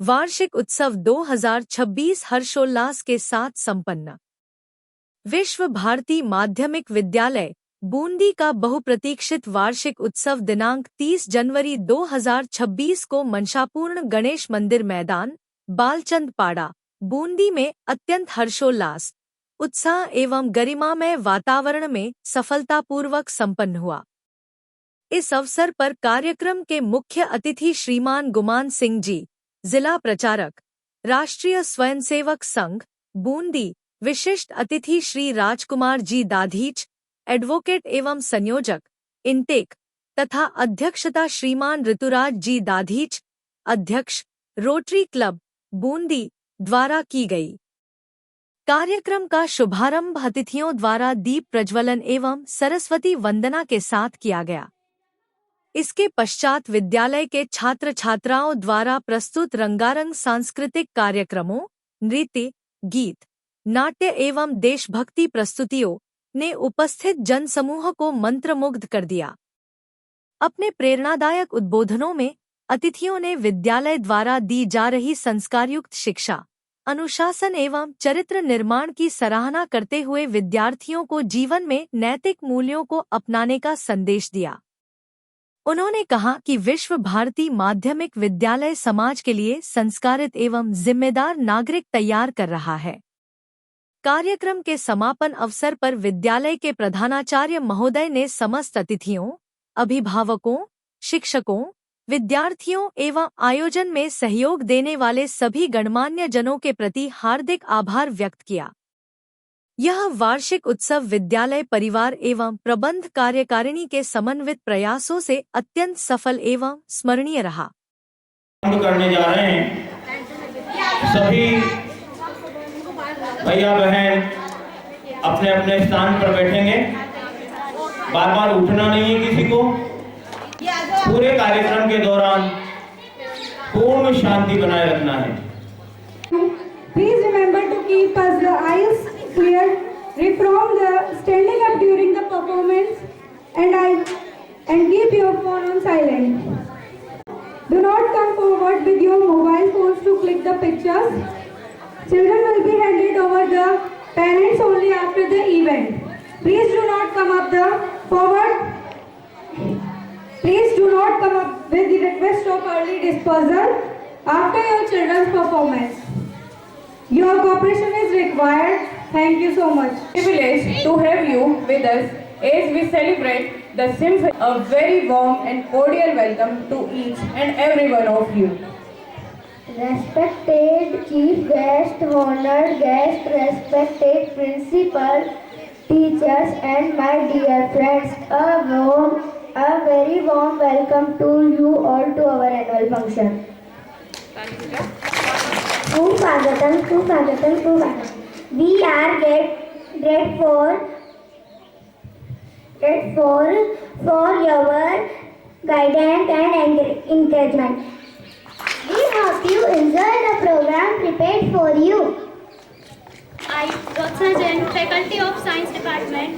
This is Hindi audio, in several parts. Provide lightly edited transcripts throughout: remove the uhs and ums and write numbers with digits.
वार्षिक उत्सव 2026 हर्षोल्लास के साथ संपन्न। विश्व भारती माध्यमिक विद्यालय बूंदी का बहुप्रतीक्षित वार्षिक उत्सव दिनांक 30 जनवरी 2026 को मंशापूर्ण गणेश मंदिर मैदान, बालचंद पाड़ा, बूंदी में अत्यंत हर्षोल्लास, उत्साह एवं गरिमामय वातावरण में सफलतापूर्वक संपन्न हुआ। इस अवसर पर कार्यक्रम के मुख्य अतिथि श्रीमान गुमान सिंह जी, जिला प्रचारक, राष्ट्रीय स्वयंसेवक संघ, बूंदी, विशिष्ट अतिथि श्री राजकुमार जी दाधीच, एडवोकेट एवं संयोजक, इनटेक, तथा अध्यक्षता श्रीमान ऋतुराज जी दाधीच, अध्यक्ष, रोटरी क्लब, बूंदी, द्वारा की गई। कार्यक्रम का शुभारंभ अतिथियों द्वारा दीप प्रज्वलन एवं सरस्वती वंदना के साथ किया गया। इसके पश्चात विद्यालय के छात्र छात्राओं द्वारा प्रस्तुत रंगारंग सांस्कृतिक कार्यक्रमों, नृत्य, गीत, नाट्य एवं देशभक्ति प्रस्तुतियों ने उपस्थित जनसमूह को मंत्रमुग्ध कर दिया। अपने प्रेरणादायक उद्बोधनों में अतिथियों ने विद्यालय द्वारा दी जा रही संस्कारयुक्त शिक्षा, अनुशासन एवं चरित्र निर्माण की सराहना करते हुए विद्यार्थियों को जीवन में नैतिक मूल्यों को अपनाने का संदेश दिया। उन्होंने कहा कि विश्व भारती माध्यमिक विद्यालय समाज के लिए संस्कारित एवं जिम्मेदार नागरिक तैयार कर रहा है। कार्यक्रम के समापन अवसर पर विद्यालय के प्रधानाचार्य महोदय ने समस्त अतिथियों, अभिभावकों, शिक्षकों, विद्यार्थियों एवं आयोजन में सहयोग देने वाले सभी गणमान्य जनों के प्रति हार्दिक आभार व्यक्त किया। यह वार्षिक उत्सव विद्यालय परिवार एवं प्रबंध कार्यकारिणी के समन्वित प्रयासों से अत्यंत सफल एवं स्मरणीय रहा। करने जा रहे हैं सभी भैया बहन अपने अपने स्थान पर बैठेंगे। बार बार उठना नहीं है किसी को। पूरे कार्यक्रम के दौरान पूर्ण शांति बनाए रखना है। Please remember to keep the eyes clear, refrain the standing up during the performance, and keep your phone on silent. Do not come forward with your mobile phones to click the pictures. Children will be handed over the parents only after the event. Please do not come up forward. Please do not come up with the request of early dispersal after your children's performance. Your cooperation is required. Thank you so much. Privileged to have you with us as we celebrate the symphony. A very warm and cordial welcome to each and every one of you. Respected chief guest, honored guest, respected principal, teachers and my dear friends, a very warm welcome to you all to our annual function. Suphagatam. We are grateful for your guidance and encouragement. We hope you enjoy the program prepared for you. I, Rotsana Jain, Faculty of Science Department,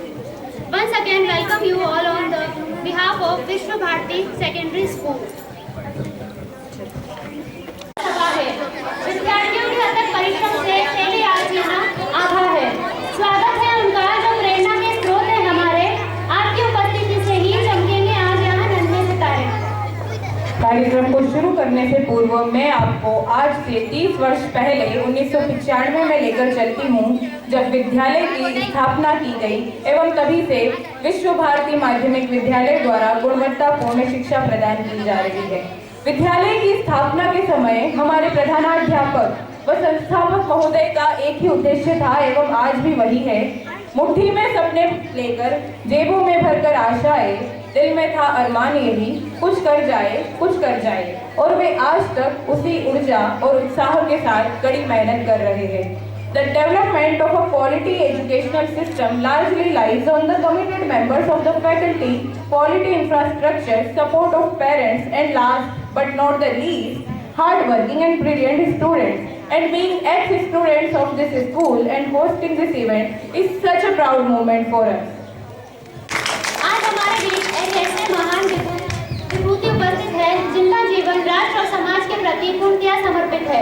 once again welcome you all on the behalf of Vishwa Bharati Secondary School. विद्यार्थियों के अथक परिश्रम से पहले आज यहाँ आधा है। स्वागत है उनका जो प्रेरणा के स्रोत है हमारे। आपकी उपस्थिति से ही चमकेंगे आज यहाँ नन्हे सितारे। कार्यक्रम को शुरू करने से पूर्व मैं आपको आज से 30 वर्ष पहले 1995 में लेकर चलती हूँ, जब विद्यालय की स्थापना की गई एवं तभी से विश्व भारती माध्यमिक विद्यालय द्वारा गुणवत्तापूर्ण शिक्षा प्रदान की जा रही है। विद्यालय की स्थापना के समय हमारे प्रधानाध्यापक व संस्थापक महोदय का एक ही उद्देश्य था एवं आज भी वही है। मुट्ठी में सपने लेकर जेबों में भरकर आशाएं, दिल में था अरमान यही कुछ कर जाए और वे आज तक उसी ऊर्जा और उत्साह के साथ कड़ी मेहनत कर रहे हैं। The development of a quality educational system largely lies on the committed members of the faculty, quality infrastructure, support of parents, and last but not the least, hard-working and brilliant students. And being ex-students of this school and hosting this event is such a proud moment for us. आज हमारे बीच एक ऐसे महान विभूति उपस्थित है जिनका जीवन राष्ट्र और समाज के प्रति पूर्णतया समर्पित है।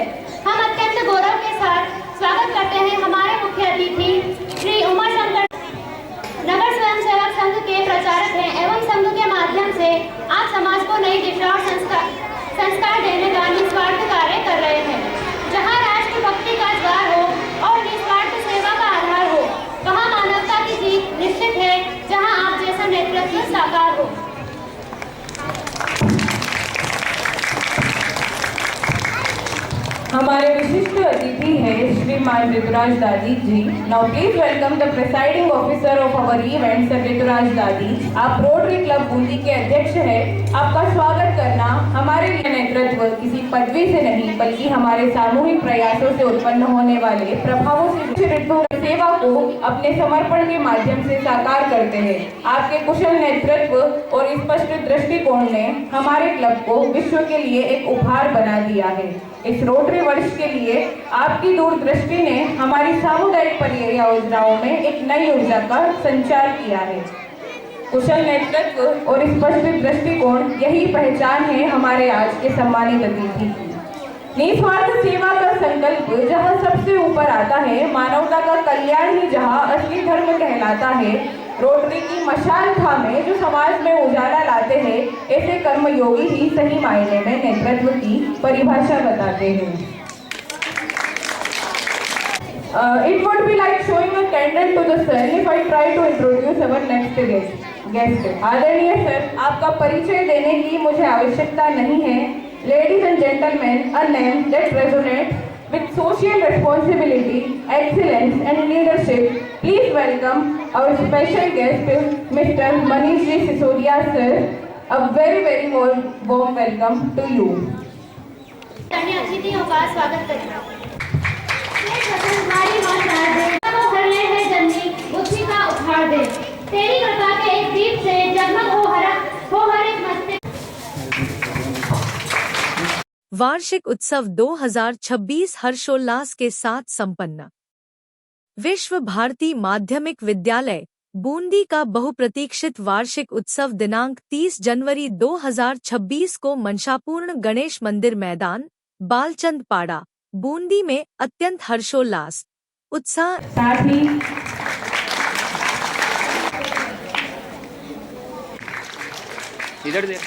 को नई दिशा और संस्कार देने का निस्वार्थ कार्य कर रहे हैं। जहाँ राष्ट्रभक्ति का द्वार हो और निस्वार्थ सेवा का आधार हो, वहाँ मानवता की जीत निश्चित है। जहाँ आप जैसा नेतृत्व साकार हो। हमारे विशिष्ट अतिथि है श्रीमान Rituraj Dadi ji. Now please welcome the presiding officer of our event sir Rituraj Dadi. आप रोटरी क्लब बूंदी के अध्यक्ष हैं। आपका स्वागत करना हमारे लिए नेतृत्व किसी पदवी से नहीं बल्कि हमारे सामूहिक प्रयासों से उत्पन्न होने वाले प्रभावों से सेवा को अपने समर्पण के माध्यम से साकार करते हैं। आपके कुशल नेतृत्व और स्पष्ट दृष्टिकोण ने हमारे क्लब को विश्व के लिए एक उपहार बना दिया है। इस रोटरी वर्ष के लिए आपकी दूरदृष्टि ने हमारी सामुदायिक परियोजनाओं में एक नई ऊर्जा का संचार किया है। कुशल नेतृत्व और स्पष्ट दृष्टिकोण यही पहचान है हमारे आज के सम्मानित अतिथि की। निस्वार्थ सेवा का संकल्प जहाँ सबसे ऊपर आता है, मानवता का कल्याण ही जहाँ असली धर्म कहलाता है, रोटरी की मशाल थामे जो समाज में उजाला लाते हैं, ऐसे कर्मयोगी ही सही मायने में नेतृत्व की परिभाषा बताते हैं। It would be like showing a candle to the sun if I try to introduce our next guest. आदरणीय सर, आपका परिचय देने की मुझे आवश्यकता नहीं है। Ladies and gentlemen, a name that resonates with social responsibility, excellence and leadership. Please welcome our special guest, Mr. Manish Ji Sisodia sir. A very warm welcome to you. अतिथियों का स्वागत करें। हमारी माँ हर ले है जन्मी, बुद्धि का उपहार दे। तेरी कृपा के एक दीप से जगमग हो हर एक मस्तिष्क। वार्षिक उत्सव 2026 हर्षोल्लास के साथ संपन्न। विश्व भारती माध्यमिक विद्यालय बूंदी का बहुप्रतीक्षित वार्षिक उत्सव दिनांक 30 जनवरी 2026 को मनशापूर्ण गणेश मंदिर मैदान, बालचंद पाड़ा, बूंदी में अत्यंत हर्षोल्लास उत्साह साथ ही इधर दे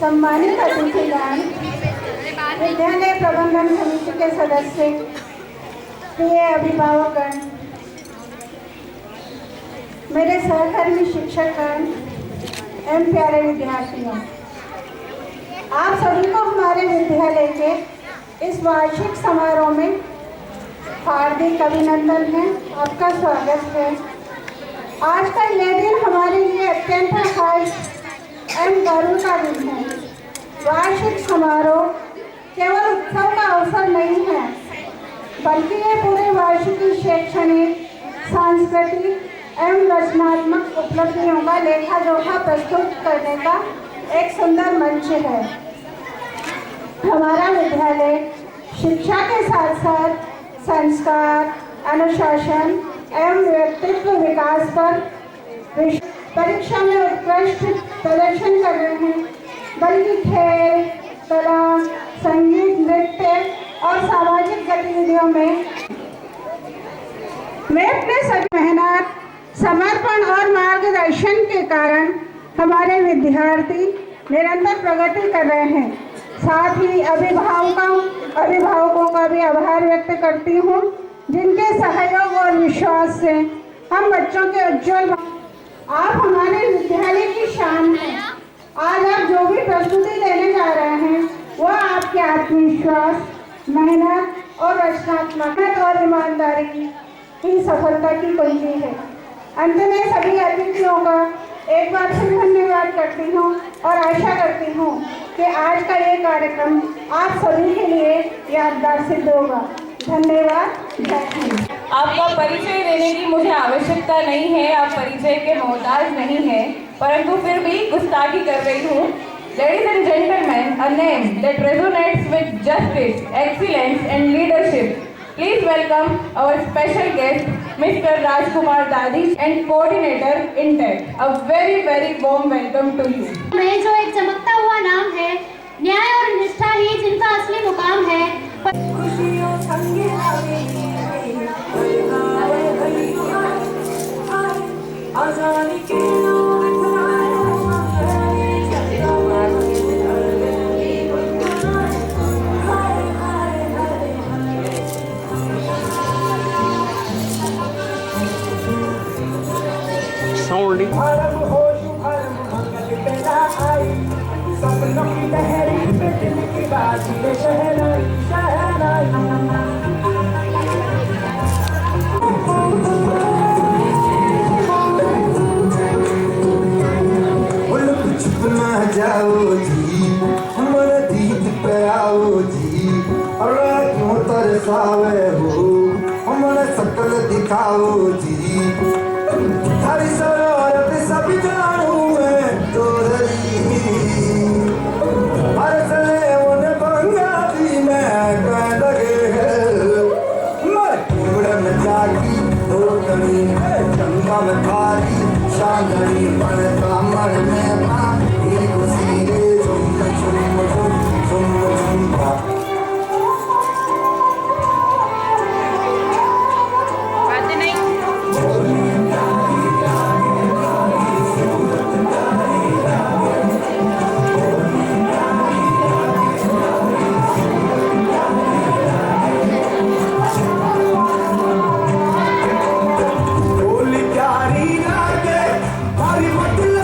सम्मानित अतिथिगण, विद्यालय प्रबंधन समिति के सदस्य, प्रिय अभिभावकगण, मेरे सहकर्मी शिक्षकगण एवं प्यारे विद्यार्थियों, आप सभी को हमारे विद्यालय के इस वार्षिक समारोह में हार्दिक अभिनंदन है। आपका स्वागत है। आज का यह दिन हमारे लिए अत्यंत खास एवं गर्व का दिन है। वार्षिक समारोह केवल उत्सव का अवसर नहीं है, बल्कि ये पूरे वार्षिक शैक्षणिक, सांस्कृतिक एवं रचनात्मक उपलब्धियों का लेखा जोखा प्रस्तुत करने का एक सुंदर मंच है। हमारा विद्यालय शिक्षा के साथ साथ संस्कार, अनुशासन एवं व्यक्तित्व विकास पर परीक्षा में उत्कृष्ट प्रदर्शन कर रहे हैं, बल्कि खेल, कला, संगीत, नृत्य और सामाजिक गतिविधियों में मैं अपने सभी मेहनत, समर्पण और मार्गदर्शन के कारण हमारे विद्यार्थी निरंतर प्रगति कर रहे हैं। साथ ही अभिभावकों का भी आभार व्यक्त करती हूँ, जिनके सहयोग और विश्वास से हम बच्चों के उज्जवल, आप हमारे विद्यालय की शान हैं। आज आप जो भी प्रस्तुति देने जा रहे हैं वह आपके आत्मविश्वास, मेहनत और रचनात्मकता और ईमानदारी की सफलता की कुंजी है। अंत में सभी अतिथियों का एक बार फिर धन्यवाद करती हूँ और आशा करती हूँ कि आज का ये कार्यक्रम आप सभी के लिए यादगार सिद्ध होगा। धन्यवाद। जय हिंद। आपका परिचय देने की मुझे आवश्यकता नहीं है, आप परिचय के मोहताज नहीं हैं, परंतु फिर भी गुस्ताखी कर रही हूँ। Ladies and gentlemen, a name that resonates with justice, excellence and leadership. Please welcome our special guest, Mr. Rajkumar Dadish and coordinator INTEC. A very warm welcome to you. में जो एक चमकता हुआ नाम है, न्याय और निष्ठा ही जिनका असली मुकाम है। जाओ जी, हमारा दीद पे आओ जी, और क्यों तरसावे हो, हमारा शकल दिखाओ जी। हरी शरारत सब जानू मैं तोरी, हर चले उन पंजाबी में कह लगे है। मर कुड़न जागी दो कनी चंगा में भारी शांगरी मन का मन में Hare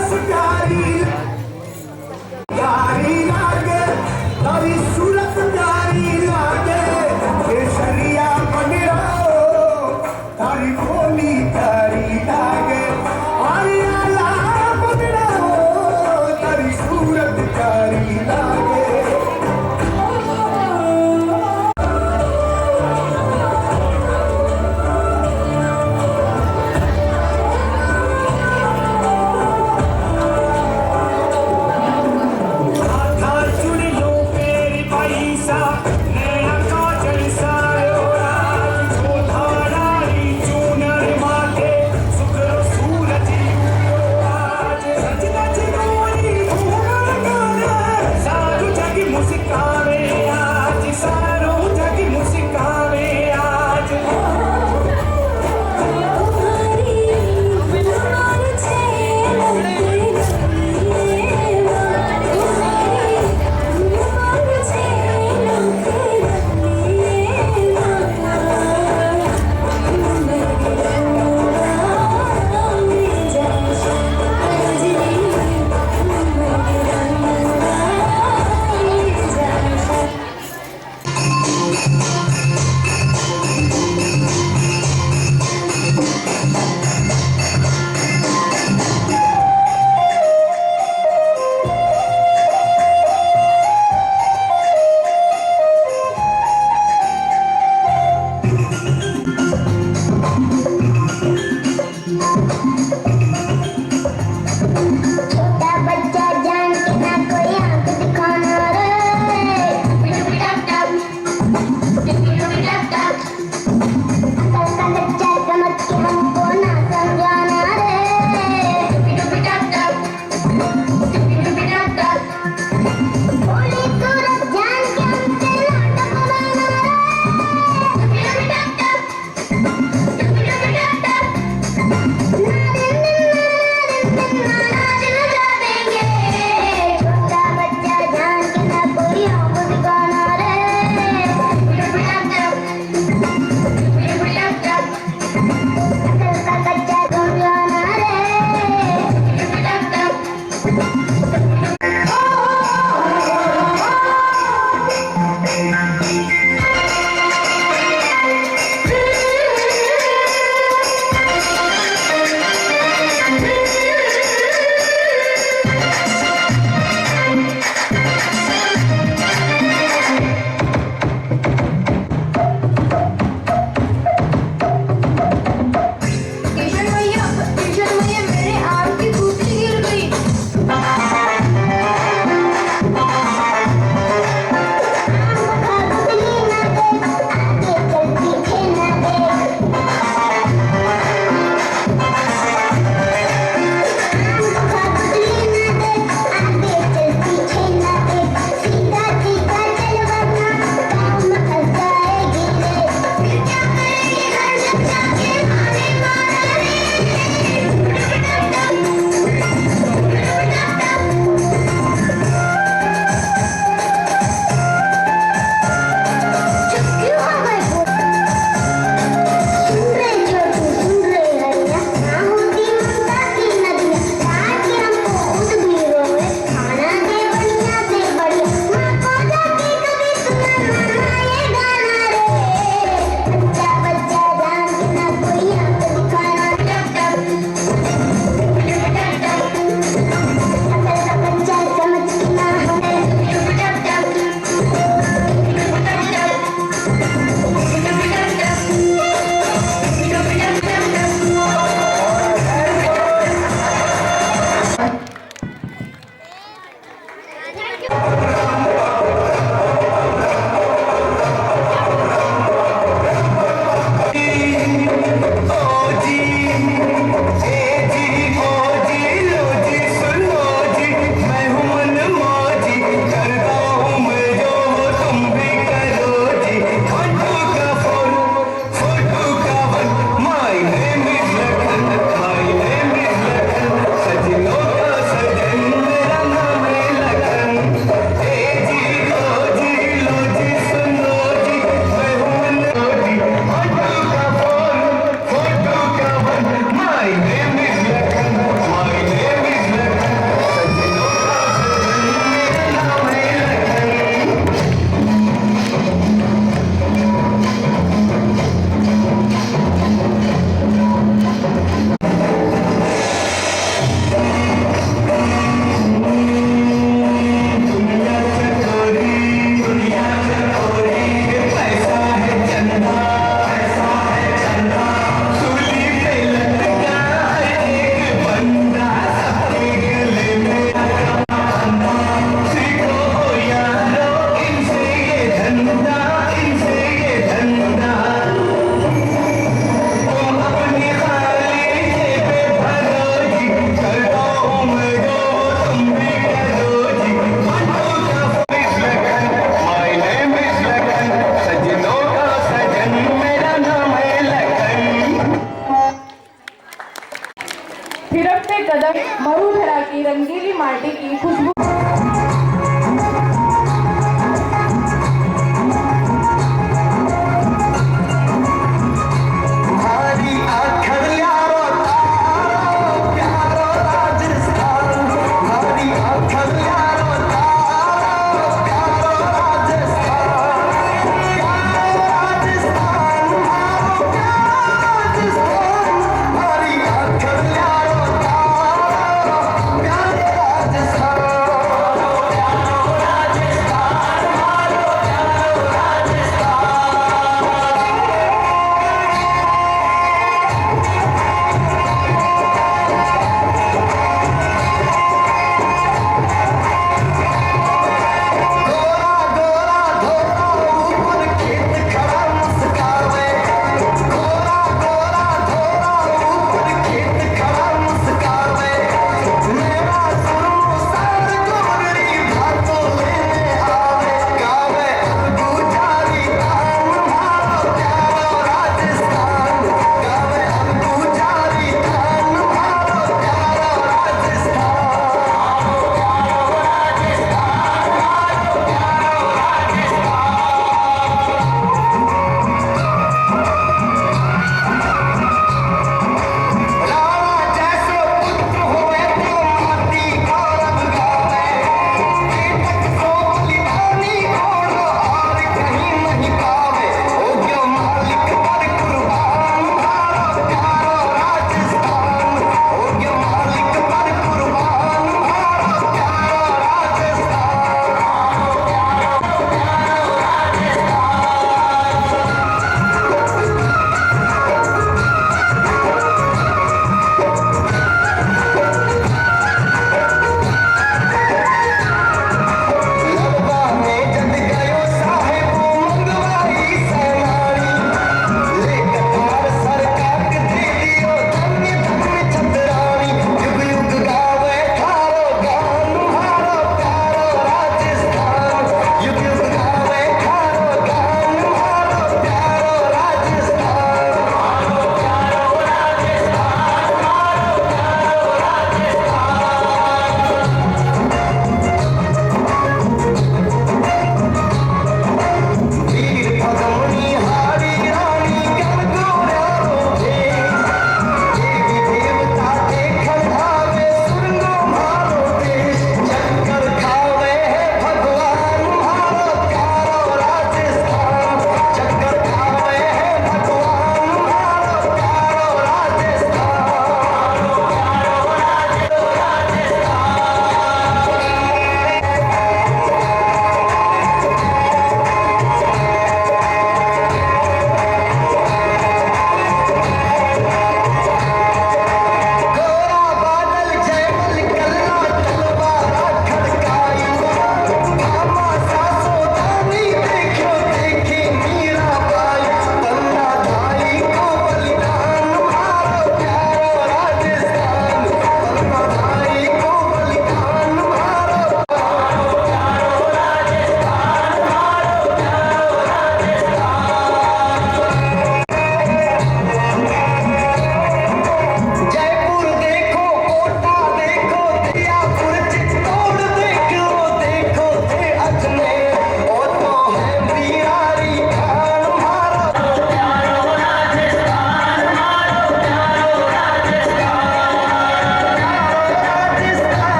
थिरकते कदम मरुधरा की रंगीली माटी की खुशबू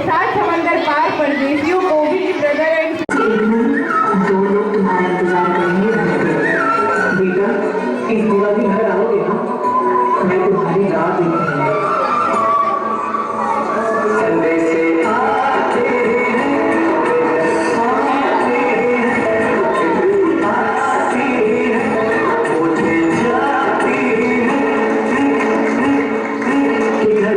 सात समंदर पार परदेशियों को भी ब्रदर एंड दो लोग तुम्हारा इंतजार करेंगे। बेटा, इस दिवाली घर आओगे ना? मैं तुम्हारी राह देखूंगी। संदेशे आते हैं, आते हैं, मुझे जाती है कि घर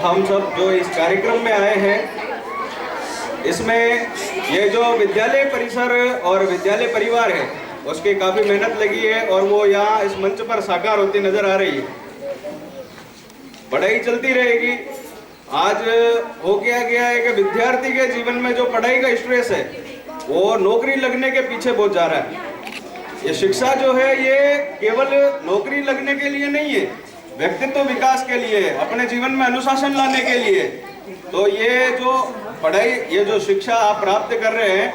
हम सब जो इस कार्यक्रम में आए हैं, इसमें ये जो विद्यालय परिसर और विद्यालय परिवार है उसकी काफ़ी मेहनत लगी है और वो यहाँ इस मंच पर साकार होती नजर आ रही है। पढ़ाई चलती रहेगी। आज हो गया है कि विद्यार्थी के जीवन में जो पढ़ाई का स्ट्रेस है वो नौकरी लगने के पीछे बहुत जा रहा है। ये शिक्षा जो है ये केवल नौकरी लगने के लिए नहीं है, व्यक्तित्व विकास के लिए, अपने जीवन में अनुशासन लाने के लिए। तो ये जो पढ़ाई, ये जो शिक्षा आप प्राप्त कर रहे हैं,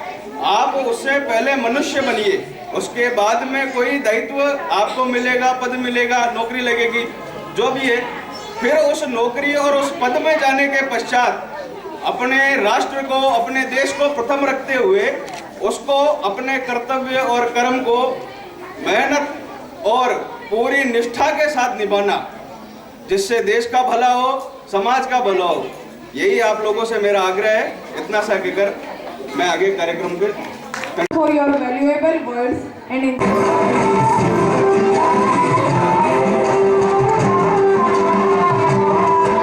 आप उससे पहले मनुष्य बनिए, उसके बाद में कोई दायित्व आपको मिलेगा, पद मिलेगा, नौकरी लगेगी, जो भी है। फिर उस नौकरी और उस पद में जाने के पश्चात अपने राष्ट्र को, अपने देश को प्रथम रखते हुए उसको अपने कर्तव्य और कर्म को मेहनत और पूरी निष्ठा के साथ निभाना, जिससे देश का भला हो, समाज का भला हो। यही आप लोगों से मेरा आग्रह है। इतना सा कहकर मैं आगे कार्यक्रम के For your valuable words and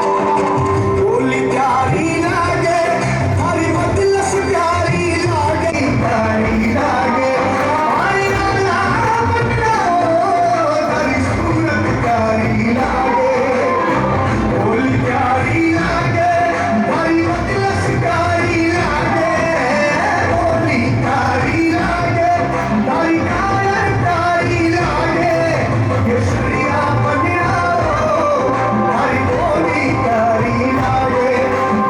बोली प्यारी लागे हरी बदलस प्यारी लागे प्यारी लागे हरी लाला बन्ना हरी सूरत प्यारी लागे बोली प्यारी लागे हरी बदलस प्यारी लागे बोली प्यारी लागे हरी कायर प्यारी लागे केसरिया बन्ना हरी बोली प्यारी लागे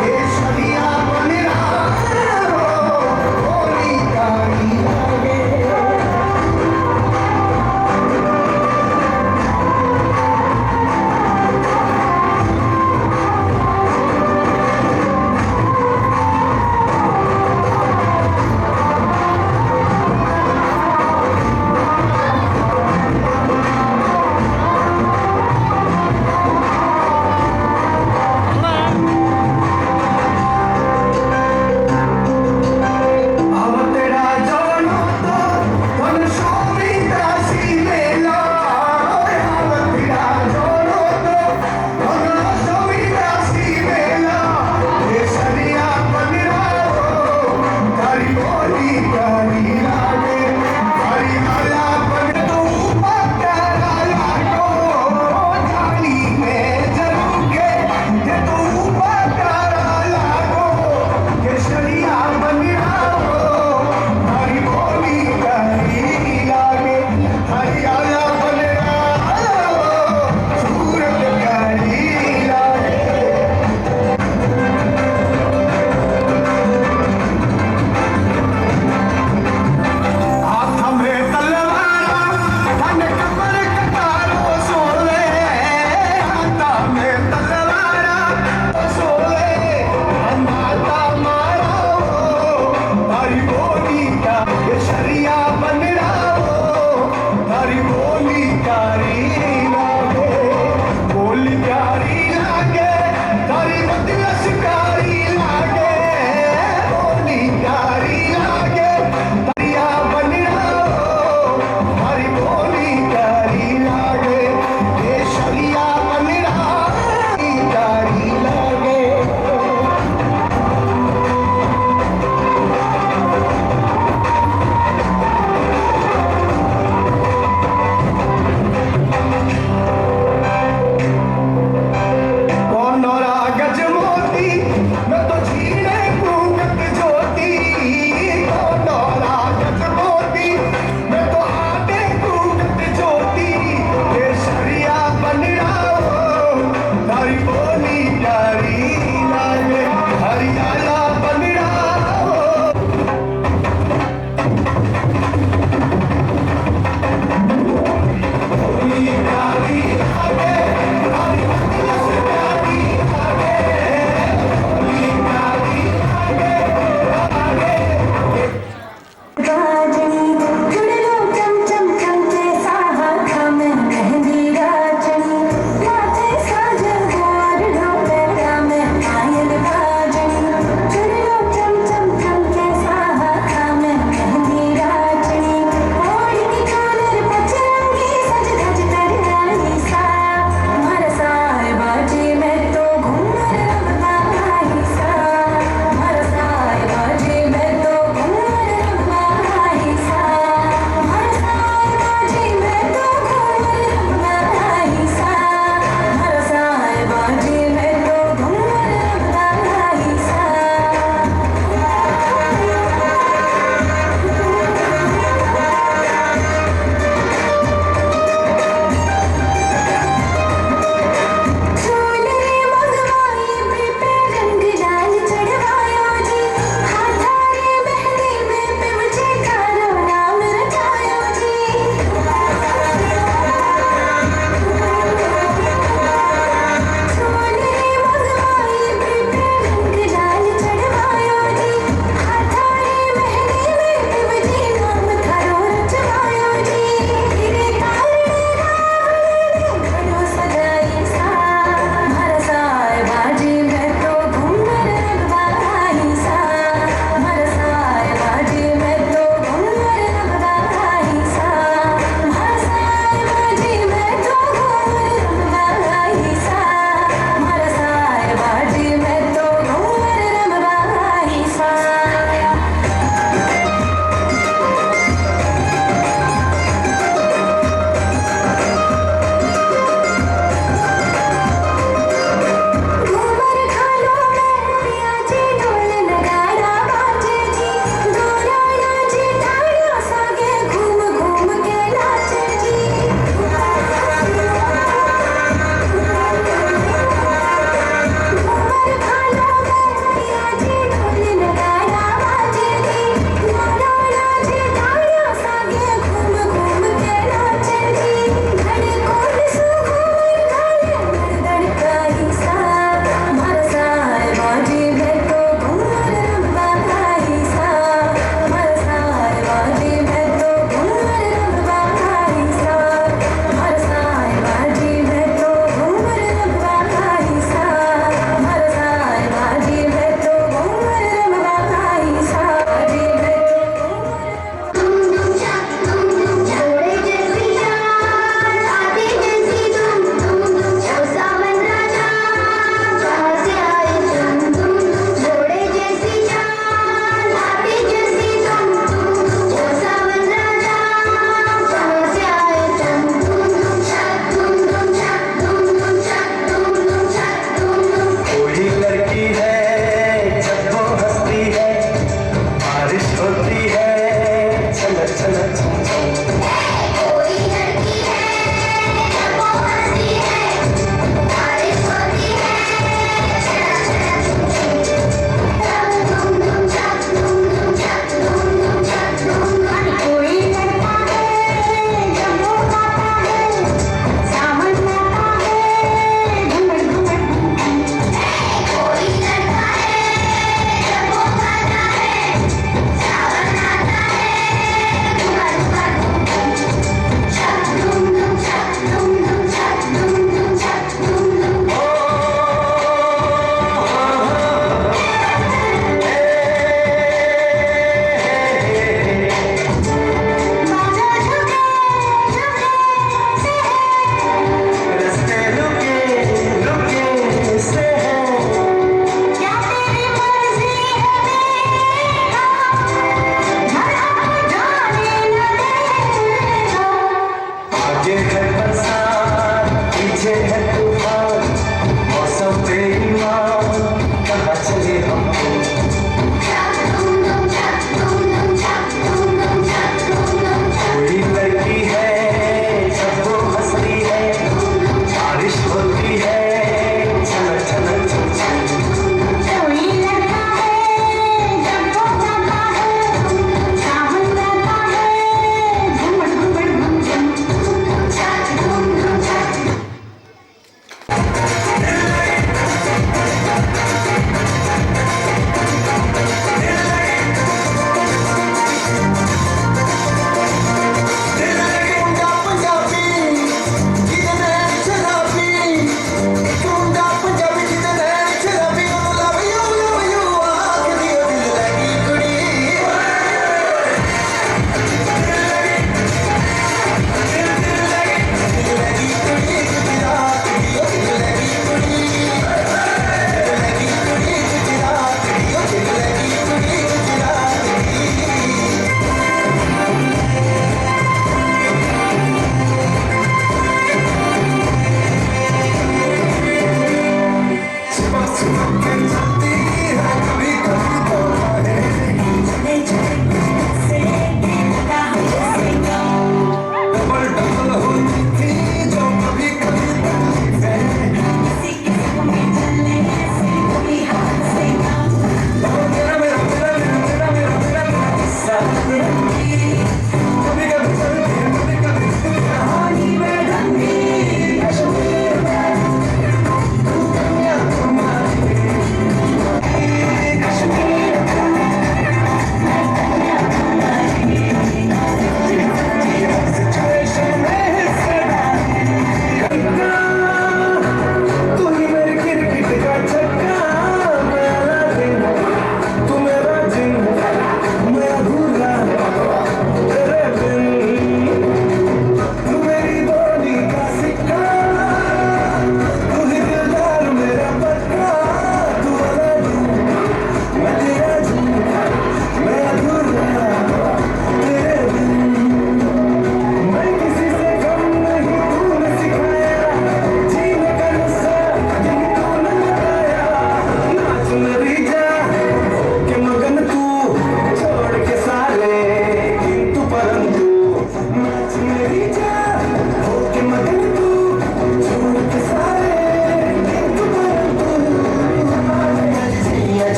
केसरिया बन्ना बोली प्यारी लागे अब तेरा जानो तो मन सोनी दासी मेला अब तेरा जानो तो मन सोनी दासी मेला ये सरिया बनिरा तारी बोली तारी लागे तारी माला बन तू पकड़ा लागो जानी में जरूगे ये तू पकड़ा लागो ये सरिया बनिरा हरी बोली तारी लागे हरियाला बनिरा सूरत प्यारी लागे हाथ में तलवारा धन कमर कटारो सोले हाथ में तलवारा सोले माता मारा हरी बोली का ये शरिया बन हरी बोली कारी लागे बोली प्यारी लागे हरी बदलस कारी लागे बोली प्यारी लागे हरिया बन हरी बोली कारी लागे ये शरिया बन कारी लागे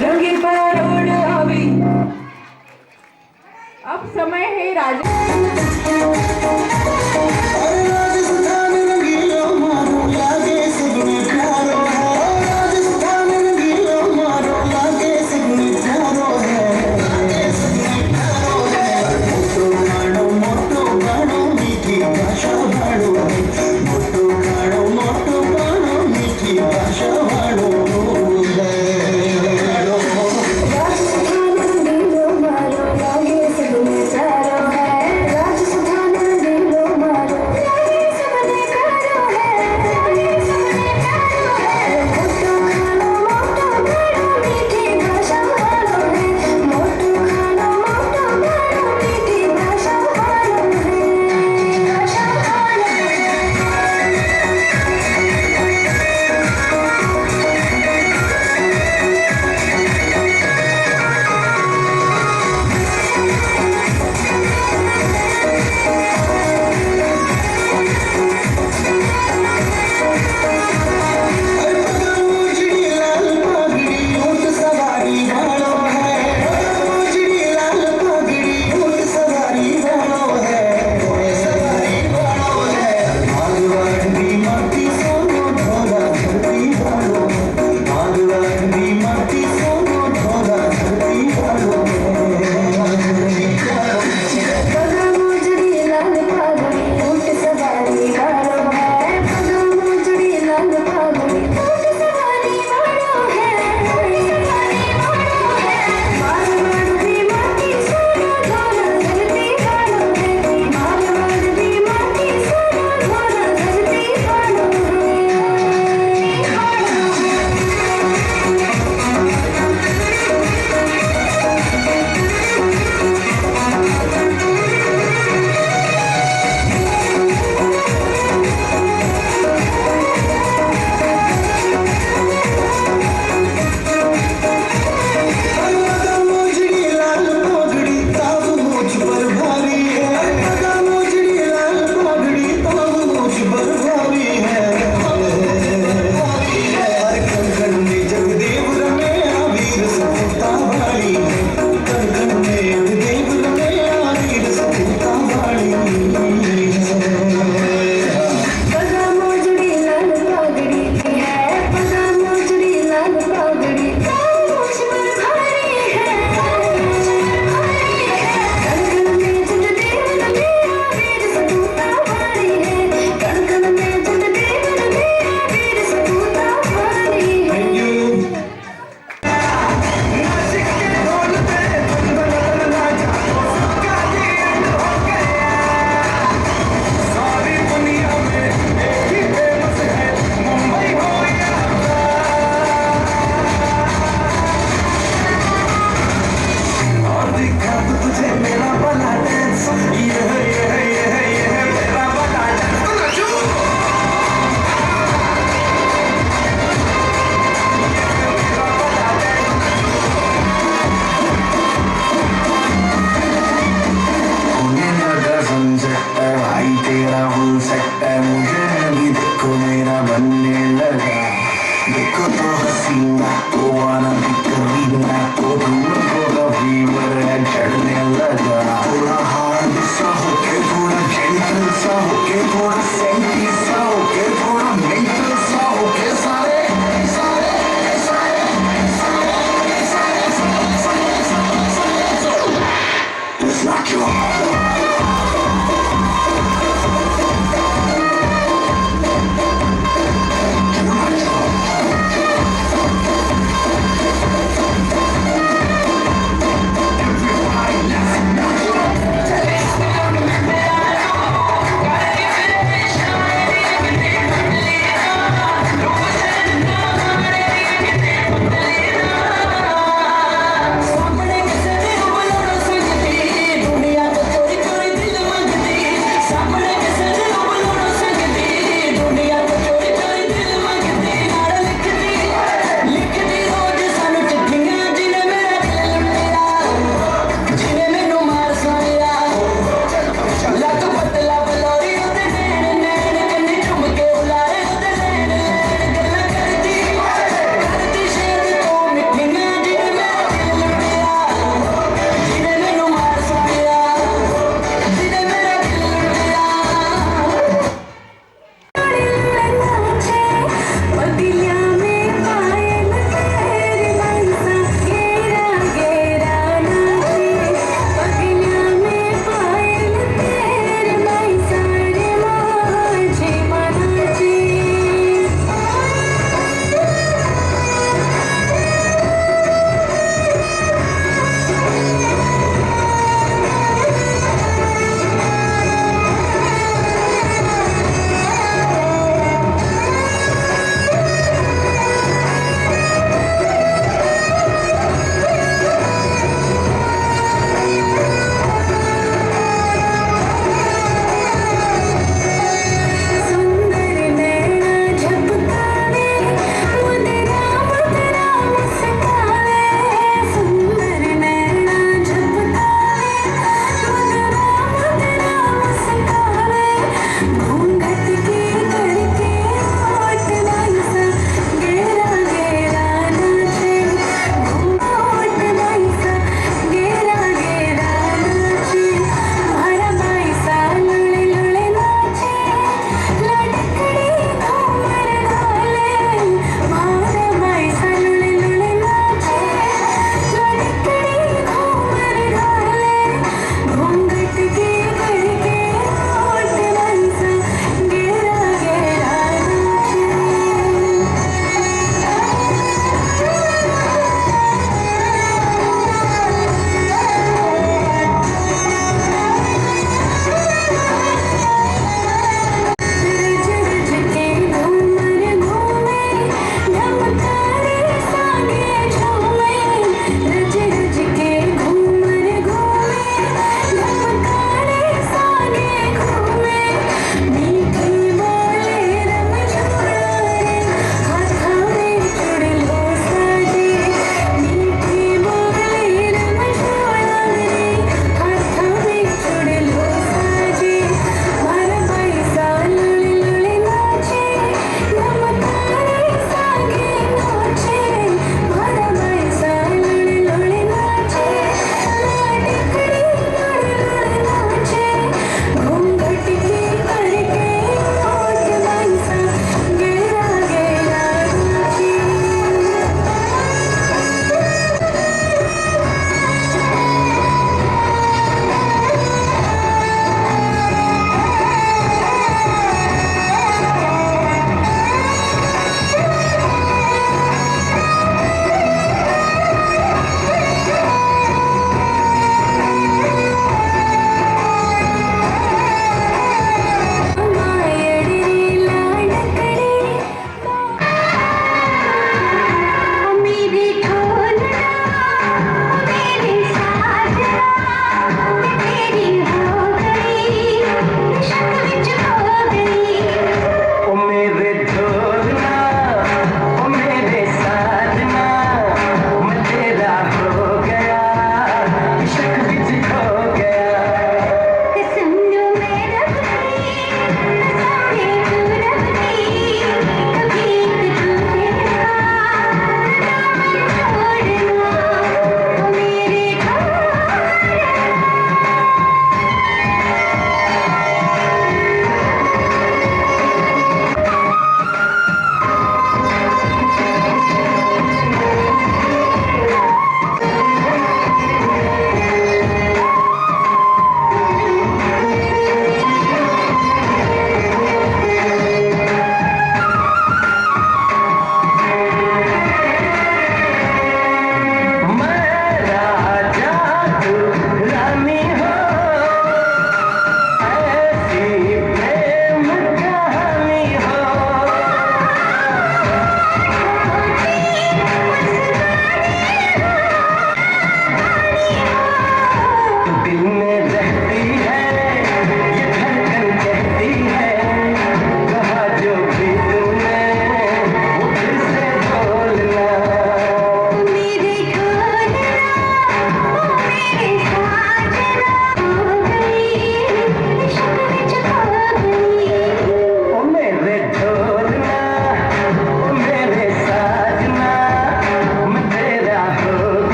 रंगी परोड़ अभी। अब समय है राजस्थान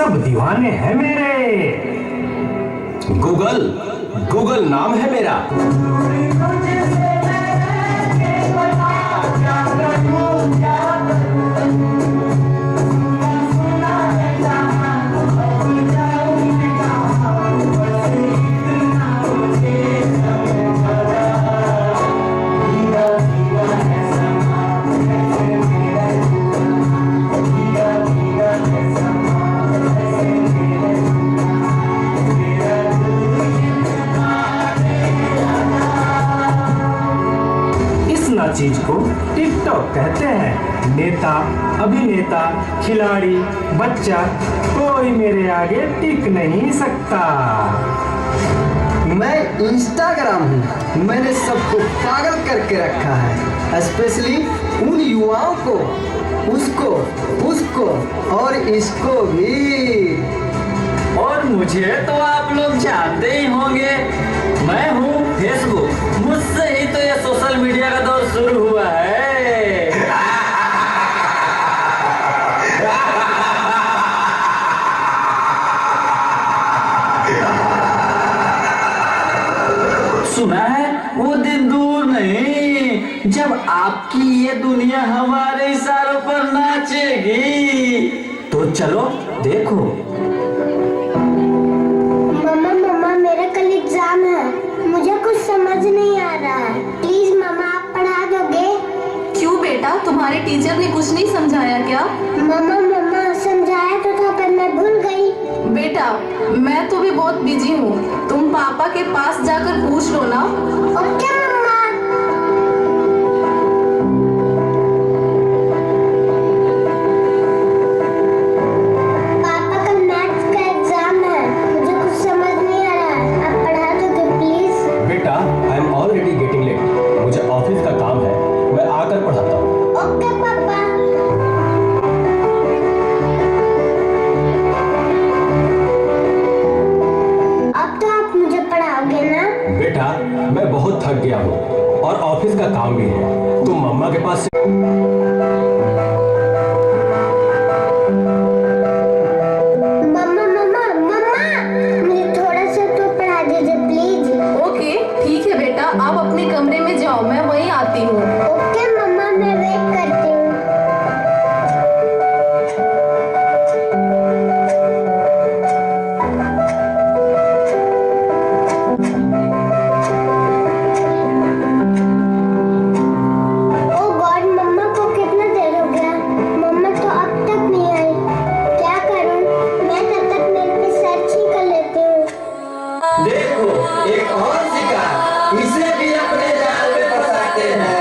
सब दीवाने हैं मेरे। गूगल, गूगल नाम है मेरा। चीज को टिकटॉक कहते हैं। नेता, अभिनेता, खिलाड़ी, बच्चा, कोई मेरे आगे टिक नहीं सकता। मैं इंस्टाग्राम हूँ। मैंने सबको पागल करके रखा है, स्पेशली उन युवाओं को, उसको और इसको भी। और मुझे तो आप लोग जानते ही होंगे, मैं हूँ फेसबुक। मुझसे ही तो ये सोशल मीडिया का दौर शुरू हुआ है। सुना है वो दिन दूर नहीं जब आपकी ये दुनिया हमारे इशारों पर नाचेगी। तो चलो देखो। मम्मा मेरा कल एग्जाम है, मुझे कुछ समझ नहीं आ रहा है। प्लीज मम्मा आप पढ़ा दोगे? क्यों बेटा, तुम्हारे टीचर ने कुछ नहीं समझाया क्या? मम्मा समझाया तो था पर मैं भूल गई। बेटा मैं तो भी बहुत बिजी हूँ, तुम पापा के पास जाकर पूछ लो ना। ओके मम्मा। पापा कल मैथ्स का एग्जाम है, मुझे कुछ समझ नहीं आ रहा है, आप पढ़ा दोगे प्लीज? बेटा I am already getting late, मुझे ऑफिस का काम है, मैं आकर पढ़ाता हूँ। ओके पापा। अब तो आप मुझे पढ़ाओगे ना? बेटा मैं बहुत थक गया हूँ और ऑफिस का काम भी है, तुम मम्मा के पास मम्मा मुझे थोड़ा सा तो पढ़ा दीजिए प्लीज। ओके ठीक है बेटा, आप अपने कमरे में जाओ, मैं वहीं आती हूँ। ओके मम्मा मैं वेट करती हूँ। ओ गॉड, मम्मा को कितना देर हो गया, मम्मा तो अब तक नहीं आई। क्या करूँ? मैं तब तक नेट पे सर्च ही कर लेती हूँ। देखो एक और शिकार, इसे भी अपने जाल में फंसाते हैं।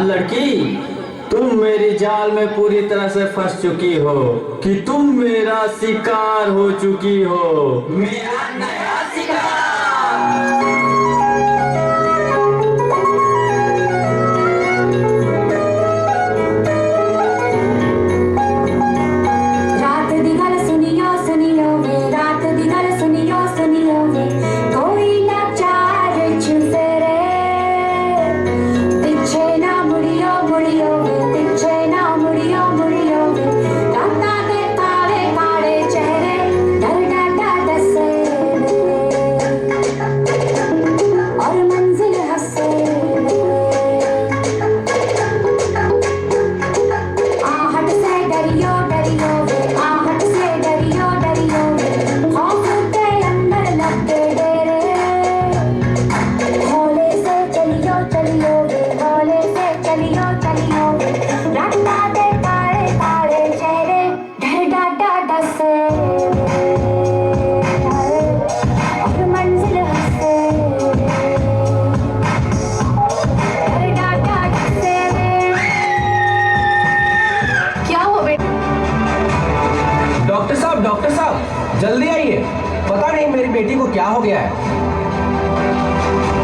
लड़की, तुम मेरी जाल में पूरी तरह से फंस चुकी हो कि तुम मेरा शिकार हो चुकी हो। मेरा नया शिकार। रात दी गल सुनियो वे, रात दी गल सुनियो वे, कोई लाचार छुसे रे, पीछे ना मुड़ियो वे, पीछे ना मुड़ियो वे, राता दे काले काले चेहरे डर डर डर दसे रे। जल्दी आइए, पता नहीं मेरी बेटी को क्या हो गया है।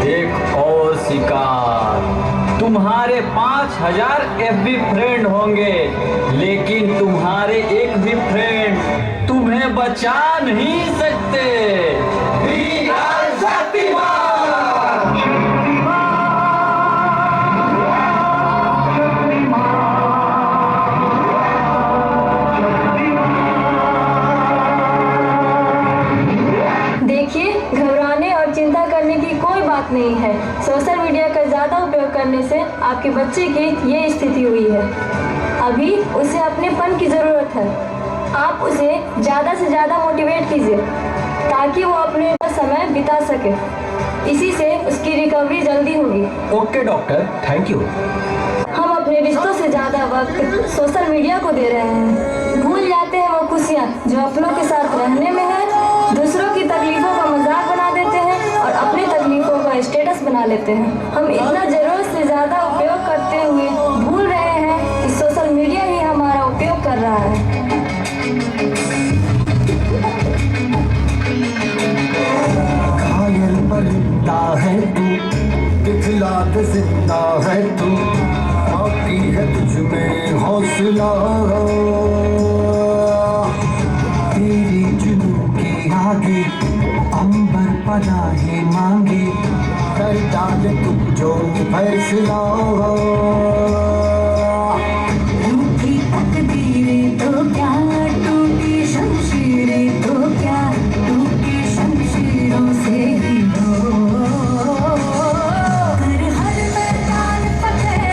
एक और शिकार। तुम्हारे 5000 FB फ्रेंड होंगे, लेकिन तुम्हारे एक भी फ्रेंड तुम्हें बचा नहीं सकते। देखिए, घबराने और चिंता करने की कोई बात नहीं है। सोशल मीडिया का ज़्यादा उपयोग करने से आपके बच्चे की ये स्थिति हुई है। अभी उसे अपनेपन की ज़रूरत है। आप उसे ज़्यादा से ज़्यादा मोटिवेट कीजिए ताकि वो अपने समय बिता सके। इसी से उसकी रिकवरी जल्दी होगी। Okay doctor, thank you. हम अपने रिश्तों से ज़्यादा वक्त सोशल मीडिया को दे रहे हैं। भूल जाते हैं वो खुशियाँ जो अपनों के साथ रहने में है। दूसरों की तकलीफों का मजाक बना देते हैं और अपनी तकलीफों का स्टेटस बना लेते हैं। हम इतना ज़रूरत से ज़्यादा उपयोग करते हुए भूल रहे हैं कि सोशल मीडिया ही हमारा उपयोग कर रहा है। घायल परिंदा है तू, दिखला के जिंदा है तू, बाकी है तुझ में हौसला। तेरी जुनून के आगे अंबर पनाहे मांगे, कर डाल तू जो फैसला। रूठी तकदीरें तो क्या, टूटी शमशीरें तो क्या, टूटी शमशीरों से ही हो। हर हर मैदान फतेह,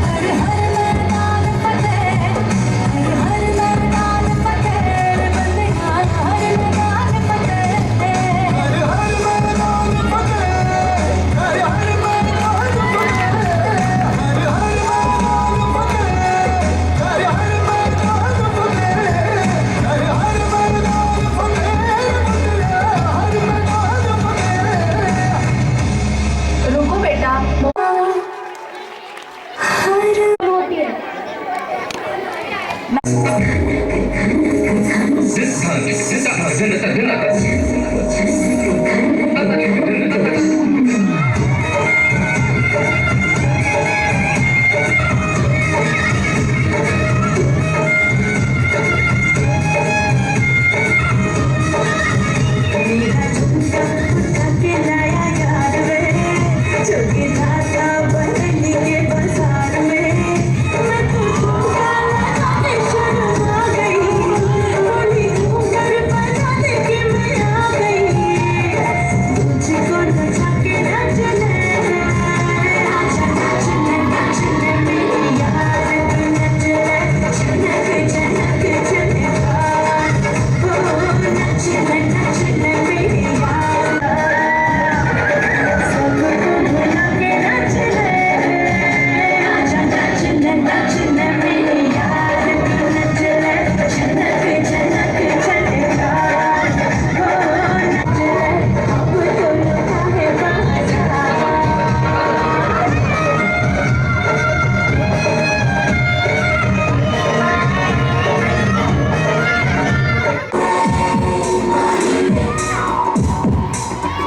हर हर मैदान फतेह, हर हर मैदान फतेह, बंदियां हर मैदान फतेह, हर हर मैदान फतेह, हर हर मैदान रुको बेटा।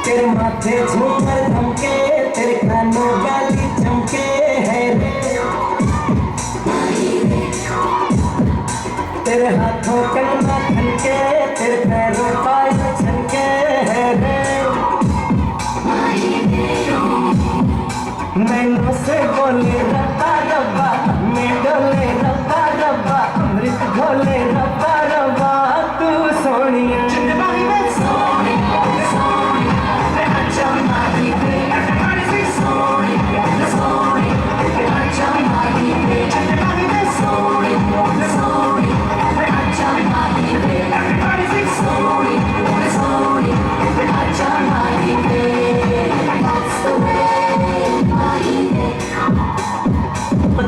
तेरे माथे झूमर धमके, तेरे कानों वाली चमके है रे, तेरे हाथों कंगना खनके, तेरे पैरों पायल छनके है रे। नैनों से बोले रब्बा रब्बा, मैं डोले रब्बा रब्बा, अमृत घोले रब्बा रब्बा, तू सोनिया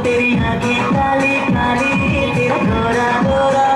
तेरी आंखें काली काली, तेरा Gora Gora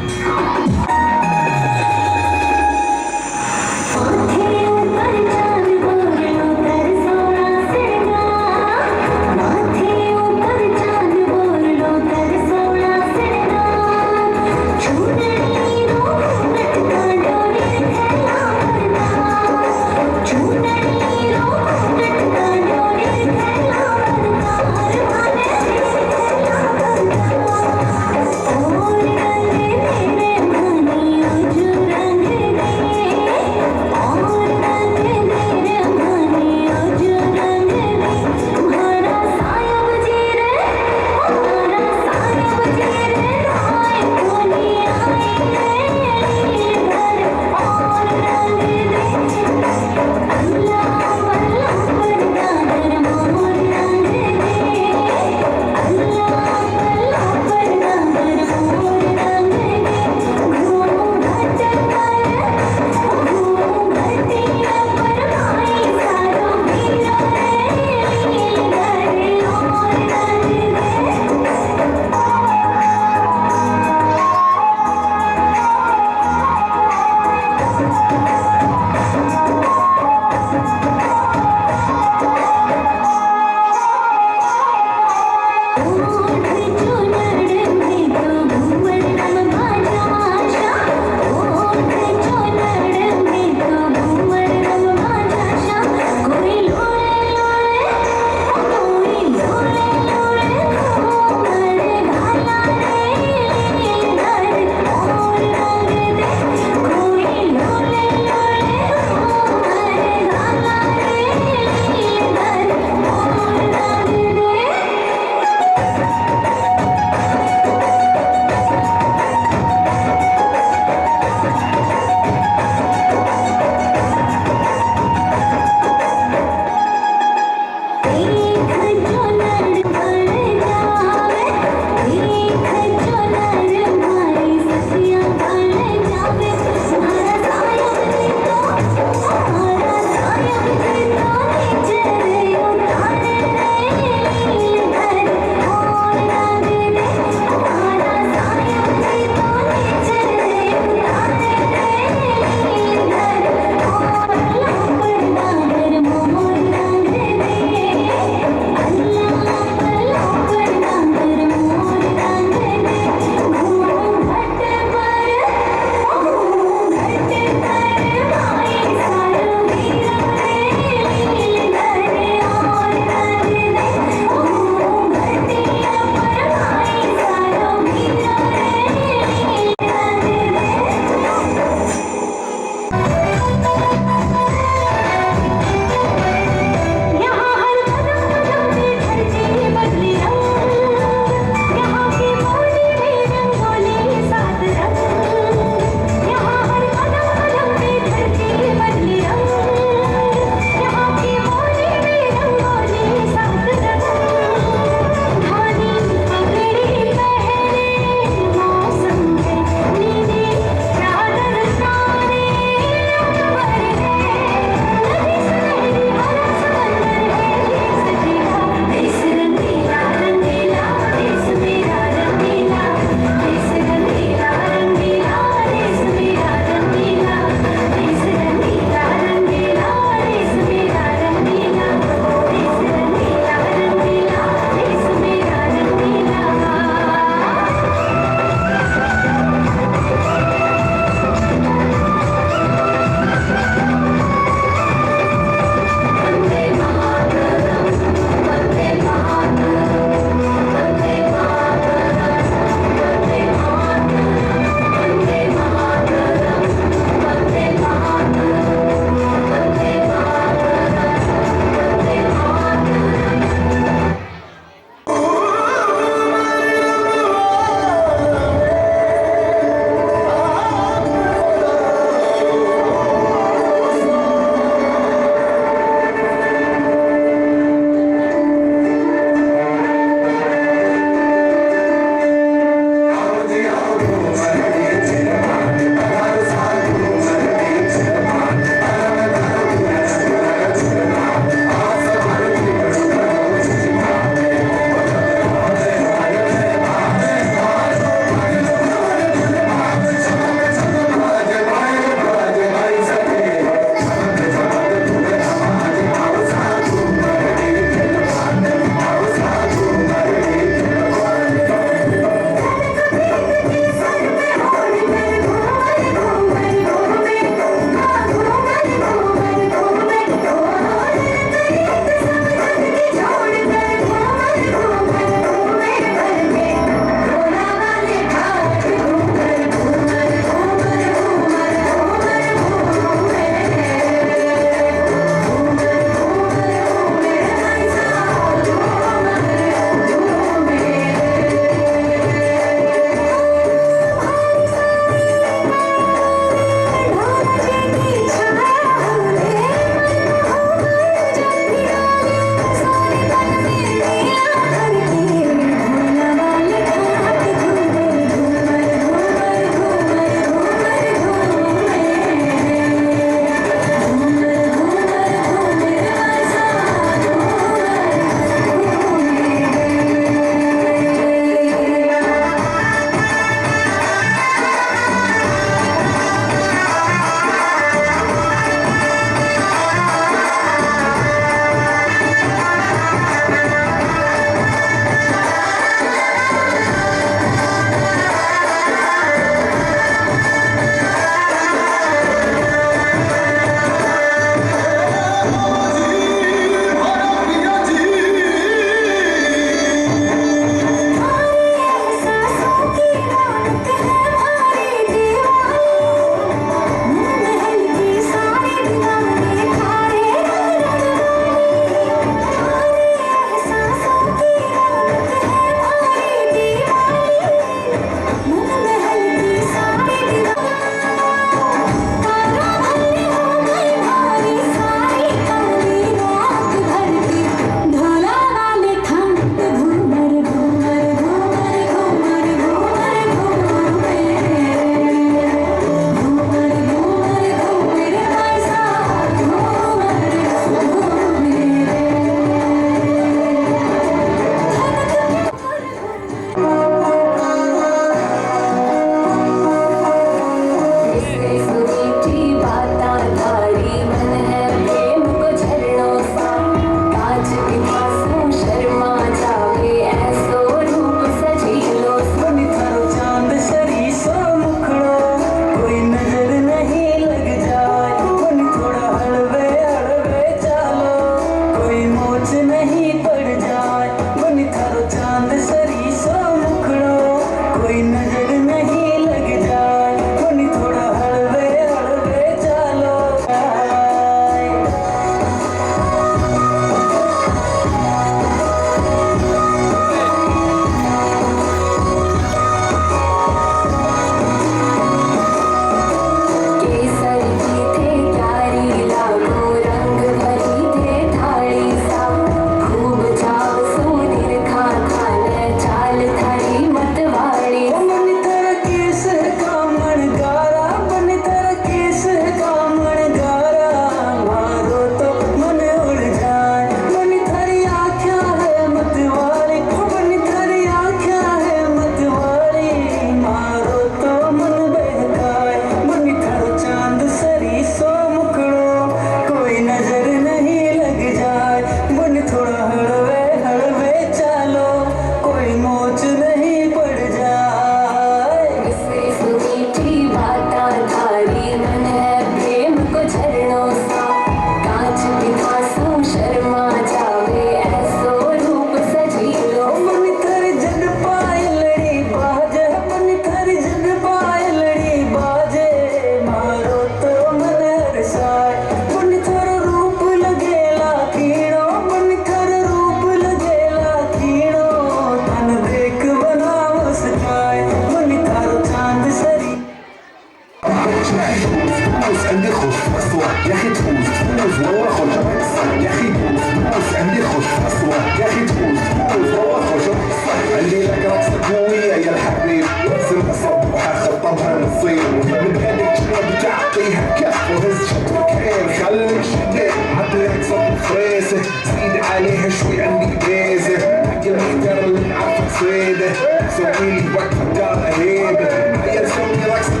so really work for dollar head. Ella show me like some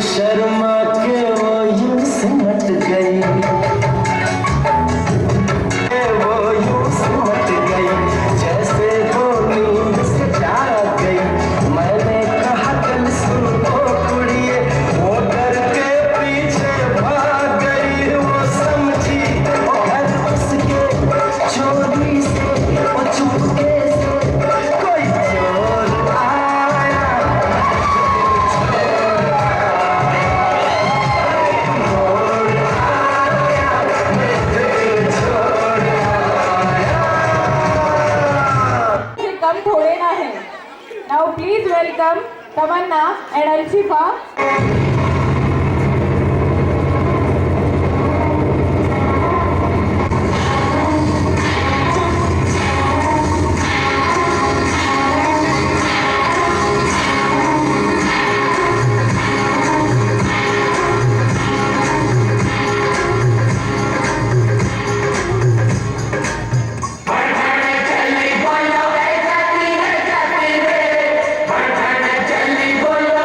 Sharma के वो यूं सिमट गई, वो यूं सिमट गई जैसे वो नींद से जाग गई। मैंने कहा कल सुन ओ कुड़िए, वो डर के पीछे भाग गई। वो समझी और उसके चोरी से वो चुपके से कोई चोर आया। कम थोड़े ना है। Now please welcome Tamanna and Alshifa. बोलो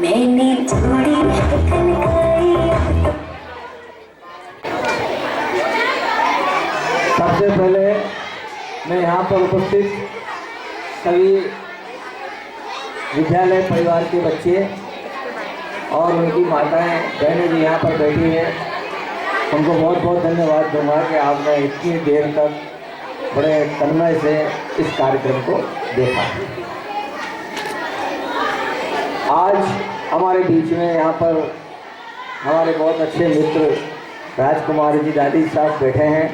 मैंने छोड़ी धड़कन गई। सबसे पहले मैं यहाँ पर उपस्थित सभी विद्यालय परिवार के बच्चे और उनकी माताएं बहनें जो यहाँ पर बैठी हैं, उनको बहुत बहुत धन्यवाद दूंगा कि आपने इतनी देर तक बड़े तन्मय से इस कार्यक्रम को देखा। आज हमारे बीच में यहाँ पर हमारे बहुत अच्छे मित्र राजकुमार जी दादी साहब बैठे हैं।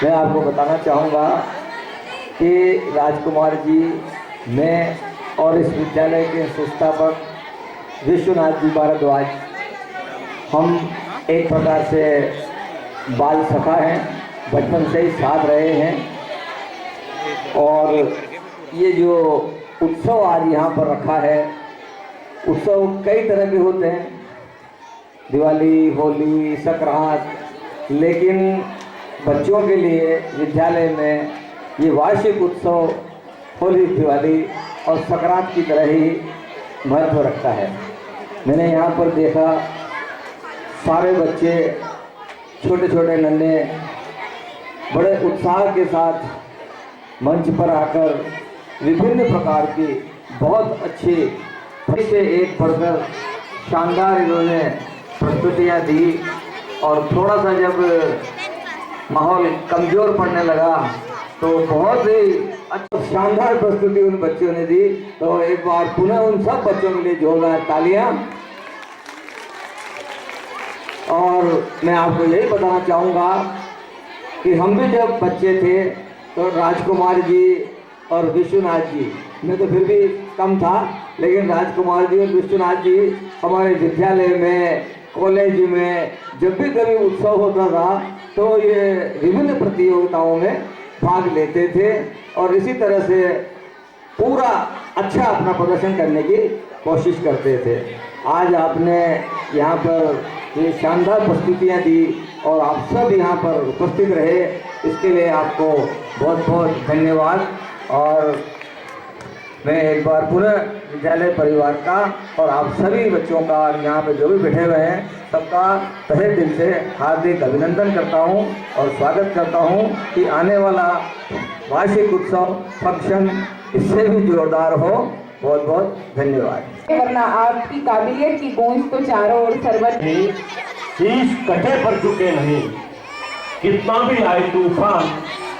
मैं आपको बताना चाहूँगा कि राजकुमार जी, मैं और इस विद्यालय के संस्थापक विश्वनाथ जी भारद्वाज, हम एक प्रकार से बाल सखा हैं, बचपन से ही साथ रहे हैं। और ये जो उत्सव आज यहाँ पर रखा है, उत्सव कई तरह के होते हैं, दिवाली, होली, संक्रांत, लेकिन बच्चों के लिए विद्यालय में ये वार्षिक उत्सव होली, दिवाली और संक्रांत की तरह ही महत्व रखता है। मैंने यहाँ पर देखा सारे बच्चे, छोटे छोटे नन्हे, बड़े उत्साह के साथ मंच पर आकर विभिन्न प्रकार की बहुत अच्छी से एक बढ़कर शानदार इन्होंने प्रस्तुतियाँ दी। और थोड़ा सा जब माहौल कमज़ोर पड़ने लगा तो बहुत ही अच्छा शानदार प्रस्तुति उन बच्चों ने दी। तो एक बार पुनः उन सब बच्चों के लिए जोरदार तालियां। और मैं आपको यही बताना चाहूँगा कि हम भी जब बच्चे थे तो राजकुमार जी और विश्वनाथ जी, मैं तो फिर भी कम था, लेकिन राजकुमार जी और विश्वनाथ जी हमारे विद्यालय में, कॉलेज में जब भी कभी उत्सव होता था तो ये विभिन्न प्रतियोगिताओं में भाग लेते थे और इसी तरह से पूरा अच्छा अपना प्रदर्शन करने की कोशिश करते थे। आज आपने यहाँ पर ये शानदार प्रस्तुतियाँ दी और आप सब यहाँ पर उपस्थित रहे, इसके लिए आपको बहुत बहुत धन्यवाद। और मैं एक बार पुनः विद्यालय परिवार का और आप सभी बच्चों का यहाँ पे जो भी बैठे हुए हैं सबका तहे दिल से हार्दिक अभिनंदन करता हूँ और स्वागत करता हूँ कि आने वाला वार्षिक उत्सव फंक्शन इससे भी जोरदार हो। बहुत बहुत धन्यवाद। वरना आपकी काबिलियत की गूंज तो चारों ओर सर्वत्र। शीश कटे पर चुके नहीं, कितना भी आए तूफान,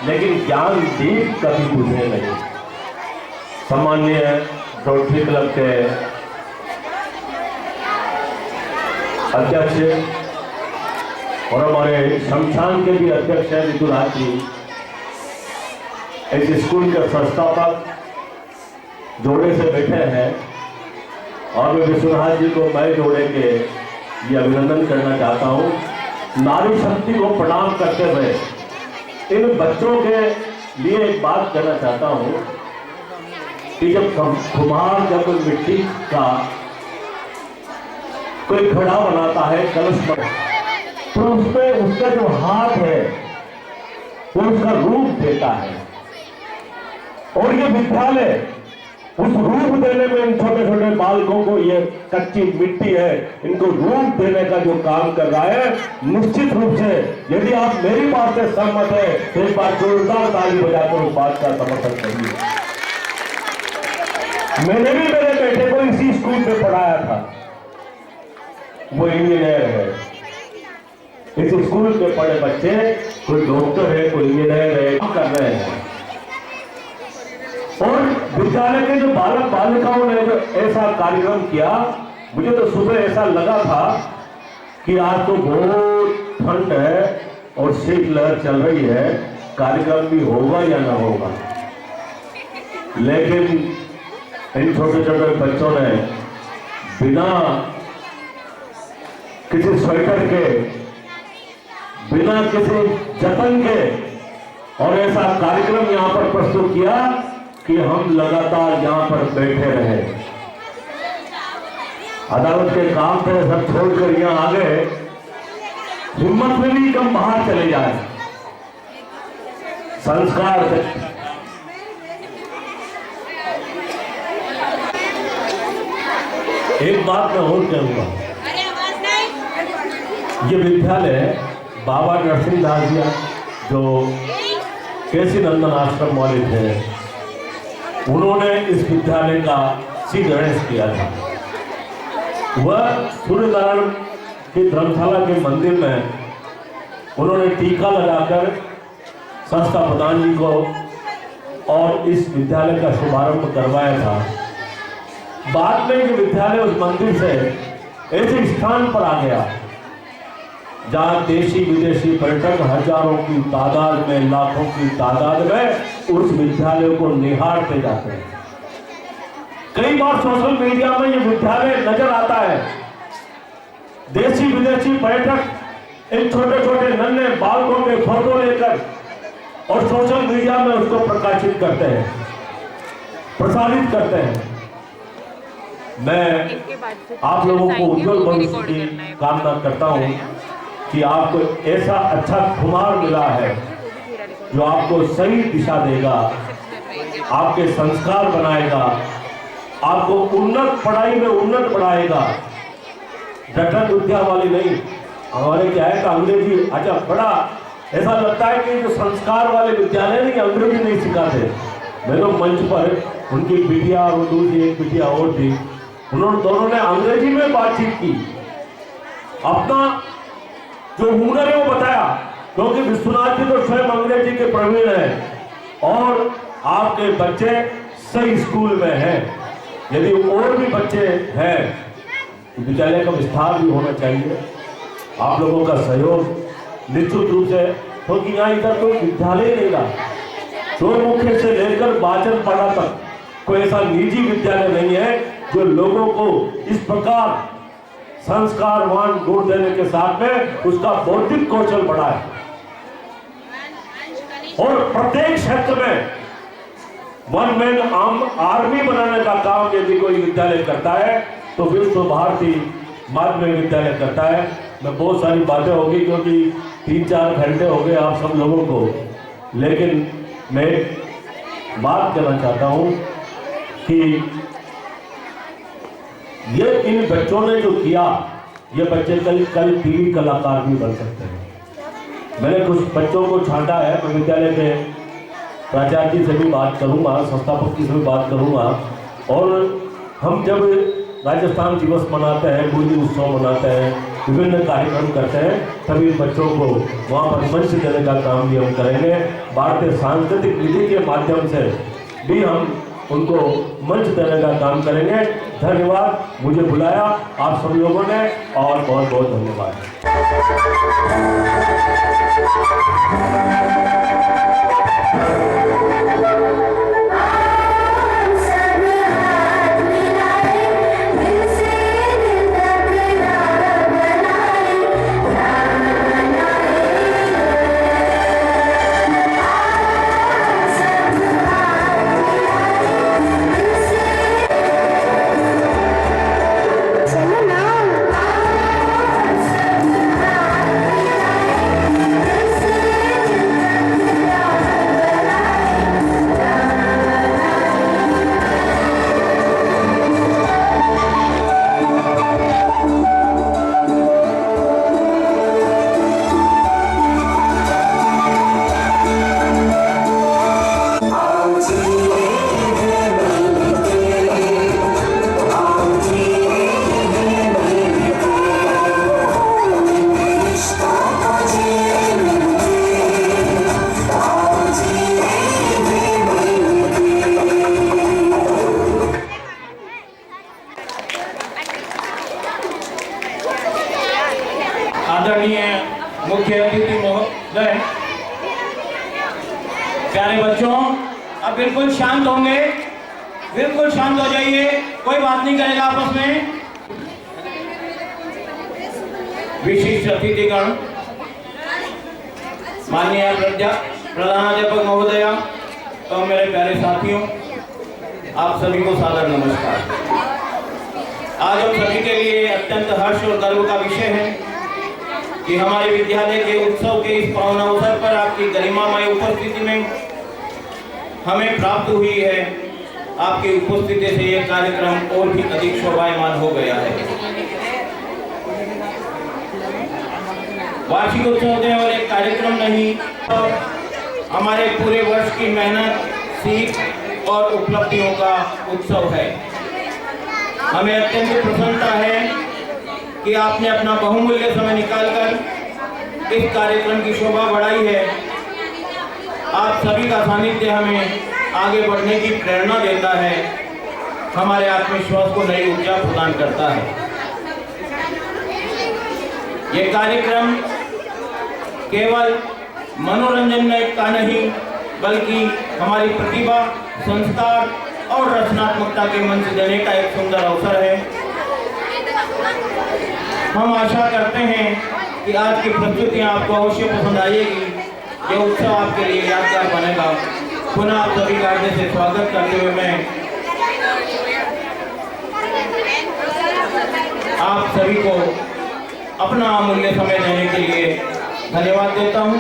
लेकिन ज्ञान दीप कभी बुझे नहीं। सामान्य रोटरी क्लब के अध्यक्ष और हमारे शमशान के भी अध्यक्ष हैं विदुराज जी, इस स्कूल के संस्थापक जोड़े से बैठे हैं। और मैं विश्वनाथ जी को मैं जोड़े के ये अभिनंदन करना चाहता हूँ। नारी शक्ति को प्रणाम करते हुए इन बच्चों के लिए एक बात कहना चाहता हूँ कि जब कुम्हार जब मिट्टी का कोई घड़ा बनाता है, कलश पर, तो उसमें उसका जो हाथ है वो उसका रूप देता है। और ये विद्यालय उस रूप देने में इन छोटे छोटे बालकों को, ये कच्ची मिट्टी है, इनको रूप देने का जो काम कर रहा है, निश्चित रूप से यदि आप मेरी बात से सहमत है तो एक बार जोरदार ताली बजाकर उस बात का समर्थन करिए। मैंने भी मेरे बेटे को इसी स्कूल में पढ़ाया था, वो इंजीनियर है। इस स्कूल के पढ़े बच्चे कोई डॉक्टर है, कोई इंजीनियर है, कर रहे हैं। और विद्यालय के जो बालक बालिकाओं ने जो ऐसा कार्यक्रम किया, मुझे तो सुबह ऐसा लगा था कि आज तो बहुत ठंड है और शीतलहर चल रही है, कार्यक्रम भी होगा या ना होगा। लेकिन इन छोटे छोटे बच्चों ने बिना किसी स्वेटर के, बिना किसी जतन के और ऐसा कार्यक्रम यहाँ पर प्रस्तुत किया कि हम लगातार यहाँ पर बैठे रहे। अदालत के काम थे, सब छोड़कर यहाँ आ गए। हिम्मत में भी कम बाहर चले जाए, संस्कार से। एक बात मैं और कहूँगा, ये विद्यालय बाबा नरसिंहदास जी जो केसी नंदन आश्रम वाले थे, उन्होंने इस विद्यालय का शीर्षक किया था। वह सूर्यनारायण की धर्मशाला के मंदिर में उन्होंने टीका लगाकर संस्था प्रधान जी को और इस विद्यालय का शुभारंभ करवाया था। बाद में ये विद्यालय उस मंदिर से ऐसे स्थान पर आ गया जहाँ देशी विदेशी पर्यटक हजारों की तादाद में, लाखों की तादाद में उस विद्यालय को निहारते जाते हैं। कई बार सोशल मीडिया में ये विद्यालय नजर आता है। देशी विदेशी पर्यटक इन छोटे छोटे नन्हे बालकों के फोटो लेकर और सोशल मीडिया में उसको प्रकाशित करते हैं, प्रसारित करते हैं। मैं आप लोगों को उज्जवल भविष्य की कामना करता हूं कि आपको ऐसा अच्छा कुमार मिला है जो आपको सही दिशा देगा, आपके संस्कार बनाएगा, आपको उन्नत पढ़ाई में उन्नत बढ़ाएगा। जटन विद्या वाली नहीं, हमारे क्या है कि अंग्रेजी अच्छा बड़ा ऐसा लगता है कि जो संस्कार वाले विद्यालय नहीं अंग्रेजी नहीं सिखाते। मैं तो मंच पर उनकी बिटिया और दूसरी एक बिटिया और थी, उन्होंने दोनों ने अंग्रेजी में बातचीत की, अपना जो हुनर है वो बताया, क्योंकि विश्वनाथ जी तो स्वयं अंग्रेजी के प्रवीण हैं और आपके बच्चे सही स्कूल में हैं। यदि और भी बच्चे हैं तो विद्यालय का विस्तार भी होना चाहिए। आप लोगों का सहयोग निश्चित रूप से, क्योंकि यहाँ इधर तो विद्यालय नहीं रहा। चोरमुखे से लेकर बाचन पाड़ा तक कोई ऐसा निजी विद्यालय नहीं है जो लोगों को इस प्रकार संस्कारवान गुण देने के साथ में उसका बौद्धिक कौशल बढ़ाए। और प्रत्येक क्षेत्र में वन मैन आर्मी बनाने का काम यदि कोई विद्यालय करता है तो विश्व भारती माध्यमिक विद्यालय करता है। मैं बहुत सारी बातें होगी क्योंकि 3-4 घंटे हो गए आप सब लोगों को, लेकिन मैं बात करना चाहता हूं कि ये इन बच्चों ने जो किया, ये बच्चे कल टीवी कलाकार भी बन सकते हैं। मैंने कुछ बच्चों को छांटा है, मैं विद्यालय के प्राचार्य जी से भी बात करूंगा, संस्थापक जी से भी बात करूंगा। और हम जब राजस्थान दिवस मनाते हैं, गुड़ी उत्सव मनाते हैं, विभिन्न कार्यक्रम करते हैं, तभी बच्चों को वहाँ पर मंच देने का काम भी हम करेंगे। भारतीय सांस्कृतिक विधि के माध्यम से भी हम उनको मंच देने का काम करेंगे। धन्यवाद, मुझे बुलाया आप सब लोगों ने और बहुत बहुत धन्यवाद। आदरणीय मुख्य अतिथि महोदय, प्यारे बच्चों, अब बिल्कुल शांत होंगे, बिल्कुल शांत हो जाइए, कोई बात नहीं करेगा आपस में। विशिष्ट अतिथिगण, माननीय प्रधानाध्यापक महोदय और मेरे प्यारे साथियों, आप सभी को सादर नमस्कार। आज हम सभी के लिए अत्यंत हर्ष और गर्व का विषय है कि हमारे विद्यालय के उत्सव के इस पावन अवसर पर आपकी गरिमामय उपस्थिति में हमें प्राप्त हुई है आपकी उपस्थिति से ये कार्यक्रम और भी अधिक शोभायमान हो गया है। वार्षिक उत्सव केवल एक कार्यक्रम नहीं, हमारे पूरे वर्ष की मेहनत, सीख और उपलब्धियों का उत्सव है। हमें अत्यंत प्रसन्नता है कि आपने अपना बहुमूल्य समय निकालकर इस कार्यक्रम की शोभा बढ़ाई है। आप सभी का सानिध्य हमें आगे बढ़ने की प्रेरणा देता है, हमारे आत्मविश्वास को नई ऊर्जा प्रदान करता है। ये कार्यक्रम केवल मनोरंजन का नहीं, बल्कि हमारी प्रतिभा, संस्कार और रचनात्मकता के मंच देने का एक सुंदर अवसर है। हम आशा करते हैं कि आज की प्रस्तुतियाँ आपको अवश्य पसंद आएगी। ये उत्सव आपके लिए यादगार बनेगा। पुनः आप सभी का आगे से स्वागत करते हुए मैं आप सभी को अपना अमूल्य समय देने के लिए धन्यवाद देता हूँ।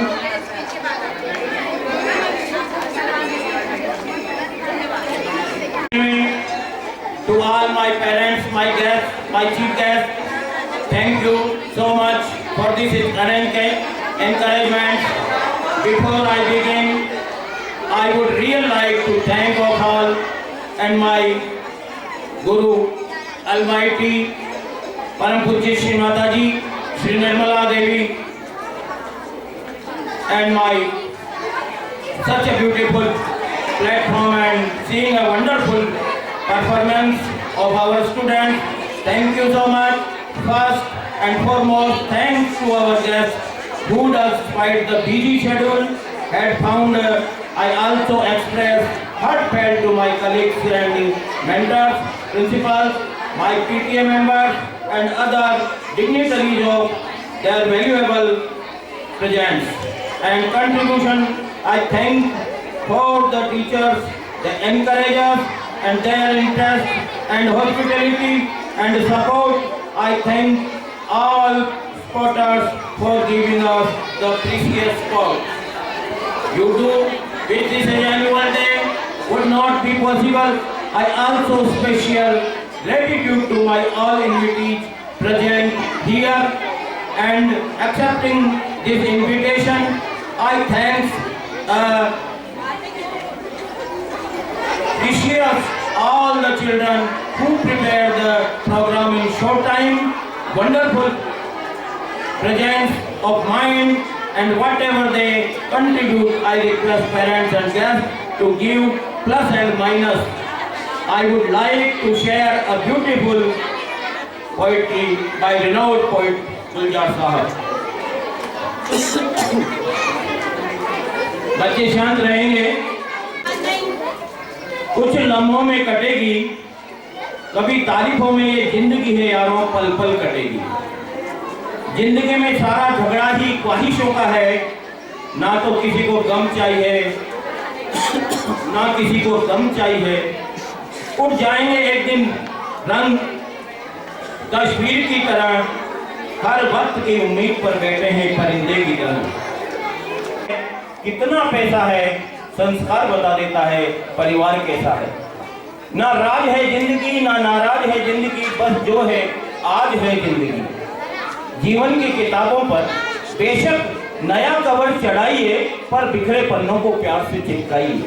To all my parents, my guests, my chief guests, thank you so much for this encouragement. Before I begin, I would really like to thank all and my Guru Almighty, Param Pujya Shri Mataji, Shri Nirmala Devi, and my such a beautiful platform and seeing a wonderful performance of our students. Thank you so much. First and foremost, thanks to our guests who, despite the busy schedule, had found. I also express heartfelt to my colleagues and mentors, principals, my PTA members, and other dignitaries of their valuable presence and contribution. I thank for the teachers, the encouragers, and their interest and hospitality and support. I thank all supporters for giving us the precious support. You do with this annual day would not be possible. I also special gratitude to my all invitees present here and accepting this invitation. I thanks appreciate all the children who prepared the program in short time. Wonderful presence of mind and whatever they contribute, I request parents and guests to give plus and minus. I would like to share a beautiful poetry by renowned poet Guljar Sahab. बच्चे शांत रहेंगे। कुछ लम्हों में कटेगी, कभी तारीफों में ये जिंदगी है यारों पल पल कटेगी। जिंदगी में सारा झगड़ा ही ख्वाहिशों का है, ना तो किसी को गम चाहिए ना किसी को गम चाहिए। उठ जाएंगे एक दिन रंग तस्वीर की तरह, हर वक्त की उम्मीद पर बैठे हैं परिंदे की तरह। कितना पैसा है संस्कार बता देता है परिवार कैसा है। ना राज है जिंदगी ना नाराज है जिंदगी, बस जो है आज है जिंदगी। जीवन की किताबों पर बेशक नया कवर चढ़ाइए, पर बिखरे पन्नों को प्यार से चिपकाइए।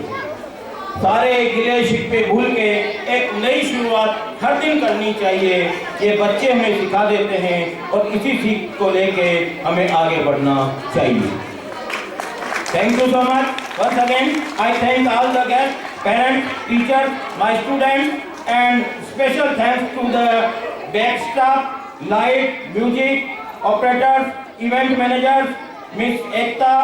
सारे गिले शिकवे भूल के एक नई शुरुआत हर दिन करनी चाहिए। ये बच्चे हमें सिखा देते हैं और इसी सीख को लेके हमें आगे बढ़ना चाहिए। Thank you so much. Once again, I thank all the guests, parents, teachers, my students, and special thanks to the back staff, light, music, operators, event managers, Miss Ekta,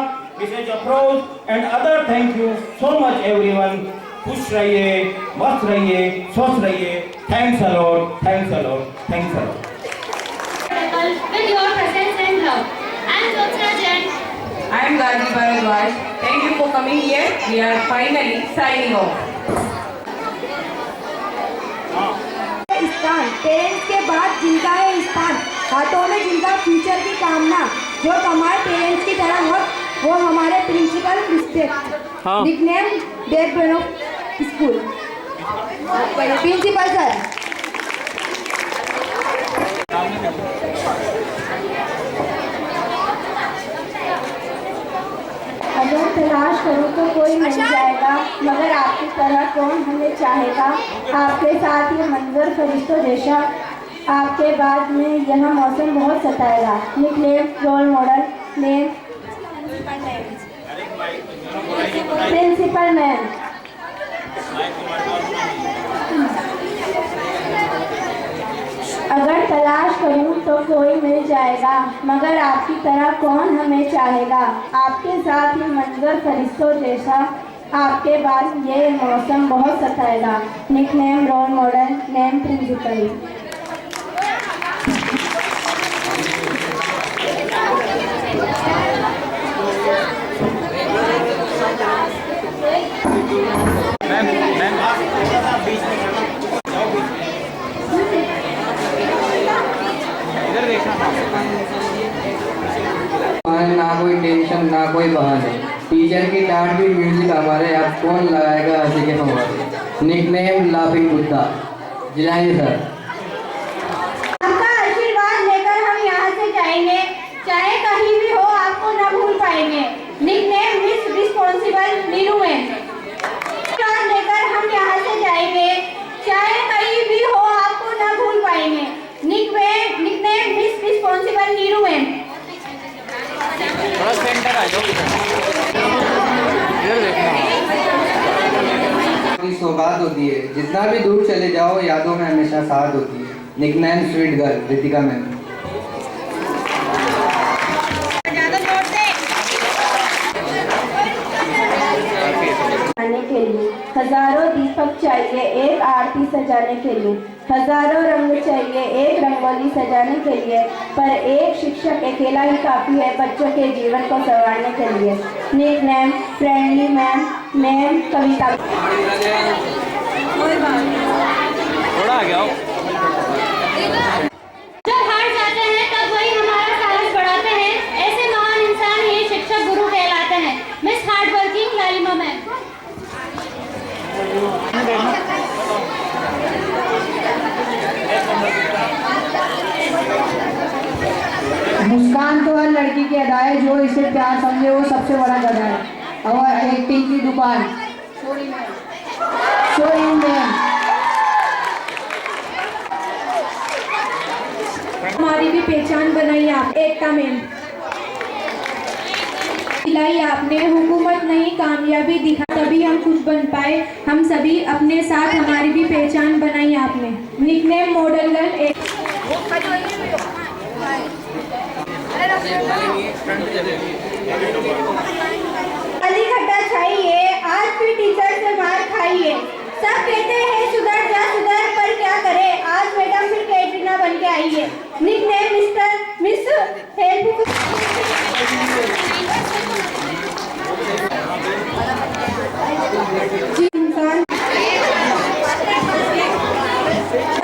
Mrs. Afroz, and other. Thank you so much, everyone. खुश रहिए, मस्त रहिए, स्वस्थ रहिए। Thanks a lot. Thanks a lot. Thanks a lot. With your presence and love. I am Jyotsna Jain. I am Gadi Bharadwaj. Thank you for coming here. We are finally signing off. स्थान पेरेंट्स के बाद जिनका है स्थान, हाथों में जिनका फ्यूचर की कामना, जो हमारे पेरेंट्स की तरह हक, वो हमारे principal respect, nickname backbone of school. Principal sir. अगर तलाश करूं तो कोई मिल जाएगा, मगर आपकी तरह कौन हमें चाहेगा। आपके साथ ये मंजर फरिश्तों जैसा, आपके बाद में यह मौसम बहुत सताएगा। Nickname role model name principal ma'am. अगर तलाश करूं तो कोई मिल जाएगा, मगर आपकी तरह कौन हमें चाहेगा। आपके साथ ही मंजर फरिश्तों जैसा, आपके बाद ये मौसम बहुत सताएगा। Nickname role model name principal. ना कोई टेंशन ना कोई बहाने, टीचर की डांट भी म्यूजिक हमारे, अब कौन लगाएगा हंसी के फव्वारे। Nickname laughing Buddha. Jilani sir. आपका आशीर्वाद लेकर हम यहाँ से जाएंगे, चाहे कहीं भी हो आपको न भूल पाएंगे। Nickname miss responsible Neeru ma'am. आशीर्वाद लेकर हम यहाँ से जाएंगे, चाहे कहीं भी हो आपको न भूल पाएंगे। Nickname miss responsible Neeru ma'am. थोड़ा सेंटर आ जाओ, इधर देखना। सौगात होती है, जितना भी दूर चले जाओ यादों में हमेशा साथ होती है। Nickname sweet girl Ritika ma'am. के लिए हजारों दीपक चाहिए एक आरती सजाने के लिए, हजारों रंग चाहिए एक रंगोली सजाने के लिए, पर एक शिक्षक अकेला ही काफी है बच्चों के जीवन को संवारने के लिए। निकनेम फ्रेंडली मैम मैम कविता। थोड़ा आ गया। जब हार जाते हैं तब वही हमारा साहस बढ़ाते हैं, ऐसे महान इंसान ही शिक्षक गुरु कहलाते हैं। मिस हार्ड वर्किंग लालिमा मैम। मुस्कान तो हर लड़की की अदा है, जो इसे प्यार समझे वो सबसे बड़ा गधा है। और एक्टिंग की दुकान सोरी मैम। हमारी भी पहचान बनाई आप एकता मैम। दिलाई आपने हुकूमत नहीं कामयाबी दिखा, तभी हम खुद बन पाए हम सभी अपने साथ, हमारी भी पहचान बनाई आपने। निकनेम मॉडल गर्ल एक। अली खट्टा चाहिए, आज भी टीचर से मार खाइए। सब कहते हैं सुधर जा सुधर, पर क्या करे आज मैडम फिर कैटरीना बन के आई है। Nickname mister miss help. इंसान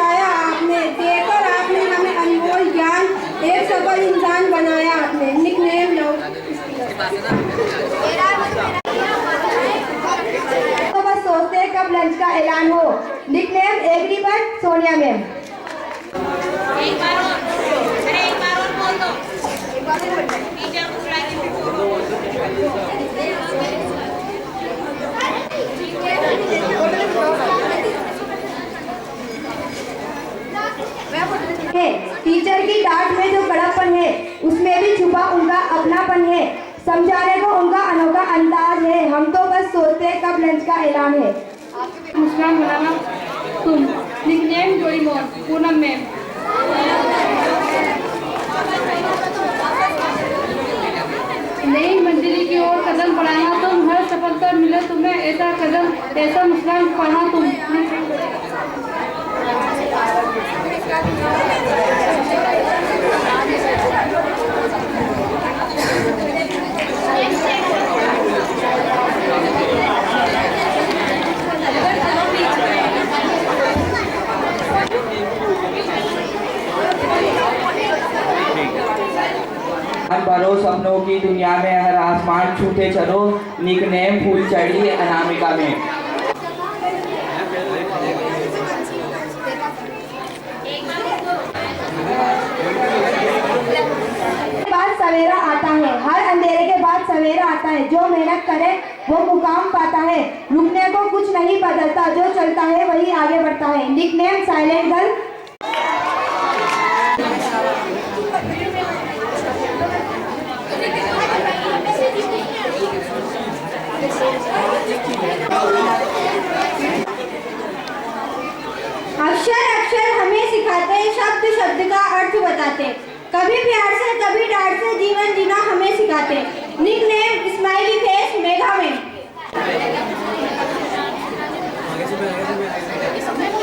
आया आपने, देकर आपने हमें अनमोल ज्ञान, एक सफल इंसान बनाया आपने। निकनेम लो। तो बस सोचते हैं कब लंच का ऐलान हो। Nickname agree but Sonia ma'am. Teacher की डांट में जो कड़कपन है, उसमें भी छुपा उनका अपनापन है। समझाने को उनका अनोखा अंदाज है। हम तो बस सोचते हैं कब लंच का ऐलान है। मुस्कान बनाना तुम। निकनेम जोड़ी मोर पूनम मैम। नई मंजिल की ओर कदम बढ़ाना तुम, हर सफलता मिले तुम्हें ऐसा कदम, ऐसा मुस्कान पढ़ा तुम। बरो सपनों की दुनिया में हर आसमान छूते चलो। निकनेम फूल चढ़ी अनामिका में। आता है, जो मेहनत करे वो मुकाम पाता है, रुकने को कुछ नहीं बदलता, जो चलता है वही आगे बढ़ता है। Nickname silent girl. अक्षर अक्षर हमें सिखाते, शब्द शब्द का अर्थ बताते, कभी प्यार से कभी डांट से जीवन जीना हमें सिखाते। Nickname smiley face Megha ma'am.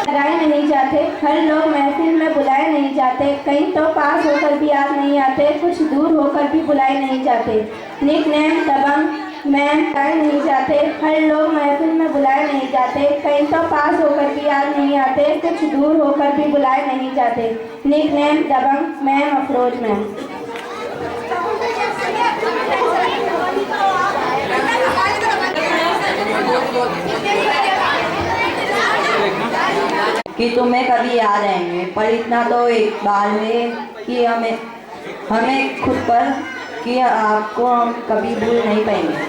लगाए नहीं जाते, हर लोग महफिल में बुलाए नहीं जाते, कहीं तो पास होकर भी याद नहीं आते, कुछ दूर होकर भी बुलाए नहीं जाते। निकनेम दबंग मैम। बुलाए नहीं जाते, हर लोग महफिल में बुलाए नहीं जाते, कहीं तो पास होकर भी याद नहीं आते, कुछ दूर होकर भी बुलाए नहीं जाते। निकनेम दबंग मैम अफरोज मैम। कि तुम्हें कभी याद आएंगे, पर इतना तो एक बार में कि हमें खुद पर कि आपको हम कभी भूल नहीं पाएंगे।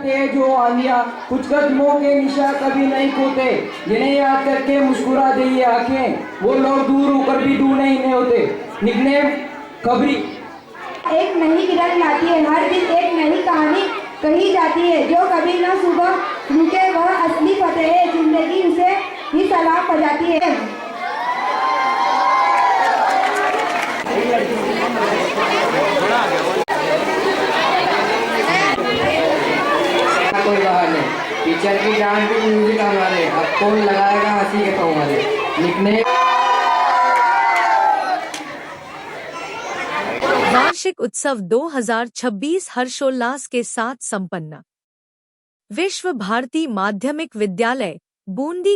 तेज हो आंधिया, कुछ कदमों के निशा कभी नहीं खोते, जिन्हें याद करके मुस्कुरा दे ये आंखें, वो लोग दूर होकर भी दूर नहीं होते। निकनेम खबरी। एक नई किरण लाती है, हर दिन एक नई कहानी कही जाती है, जो कभी न सुबह रुके वह असली फतेह है, जिंदगी उसे ही सलाम बजाती है। कोई बाहर नहीं, टीचर की जान भी म्यूजिक हमारे, अब कौन लगाएगा हंसी के हमारे। निकनेम वार्षिक उत्सव 2026 हर्षोल्लास के साथ संपन्न। विश्व भारती माध्यमिक विद्यालय बूंदी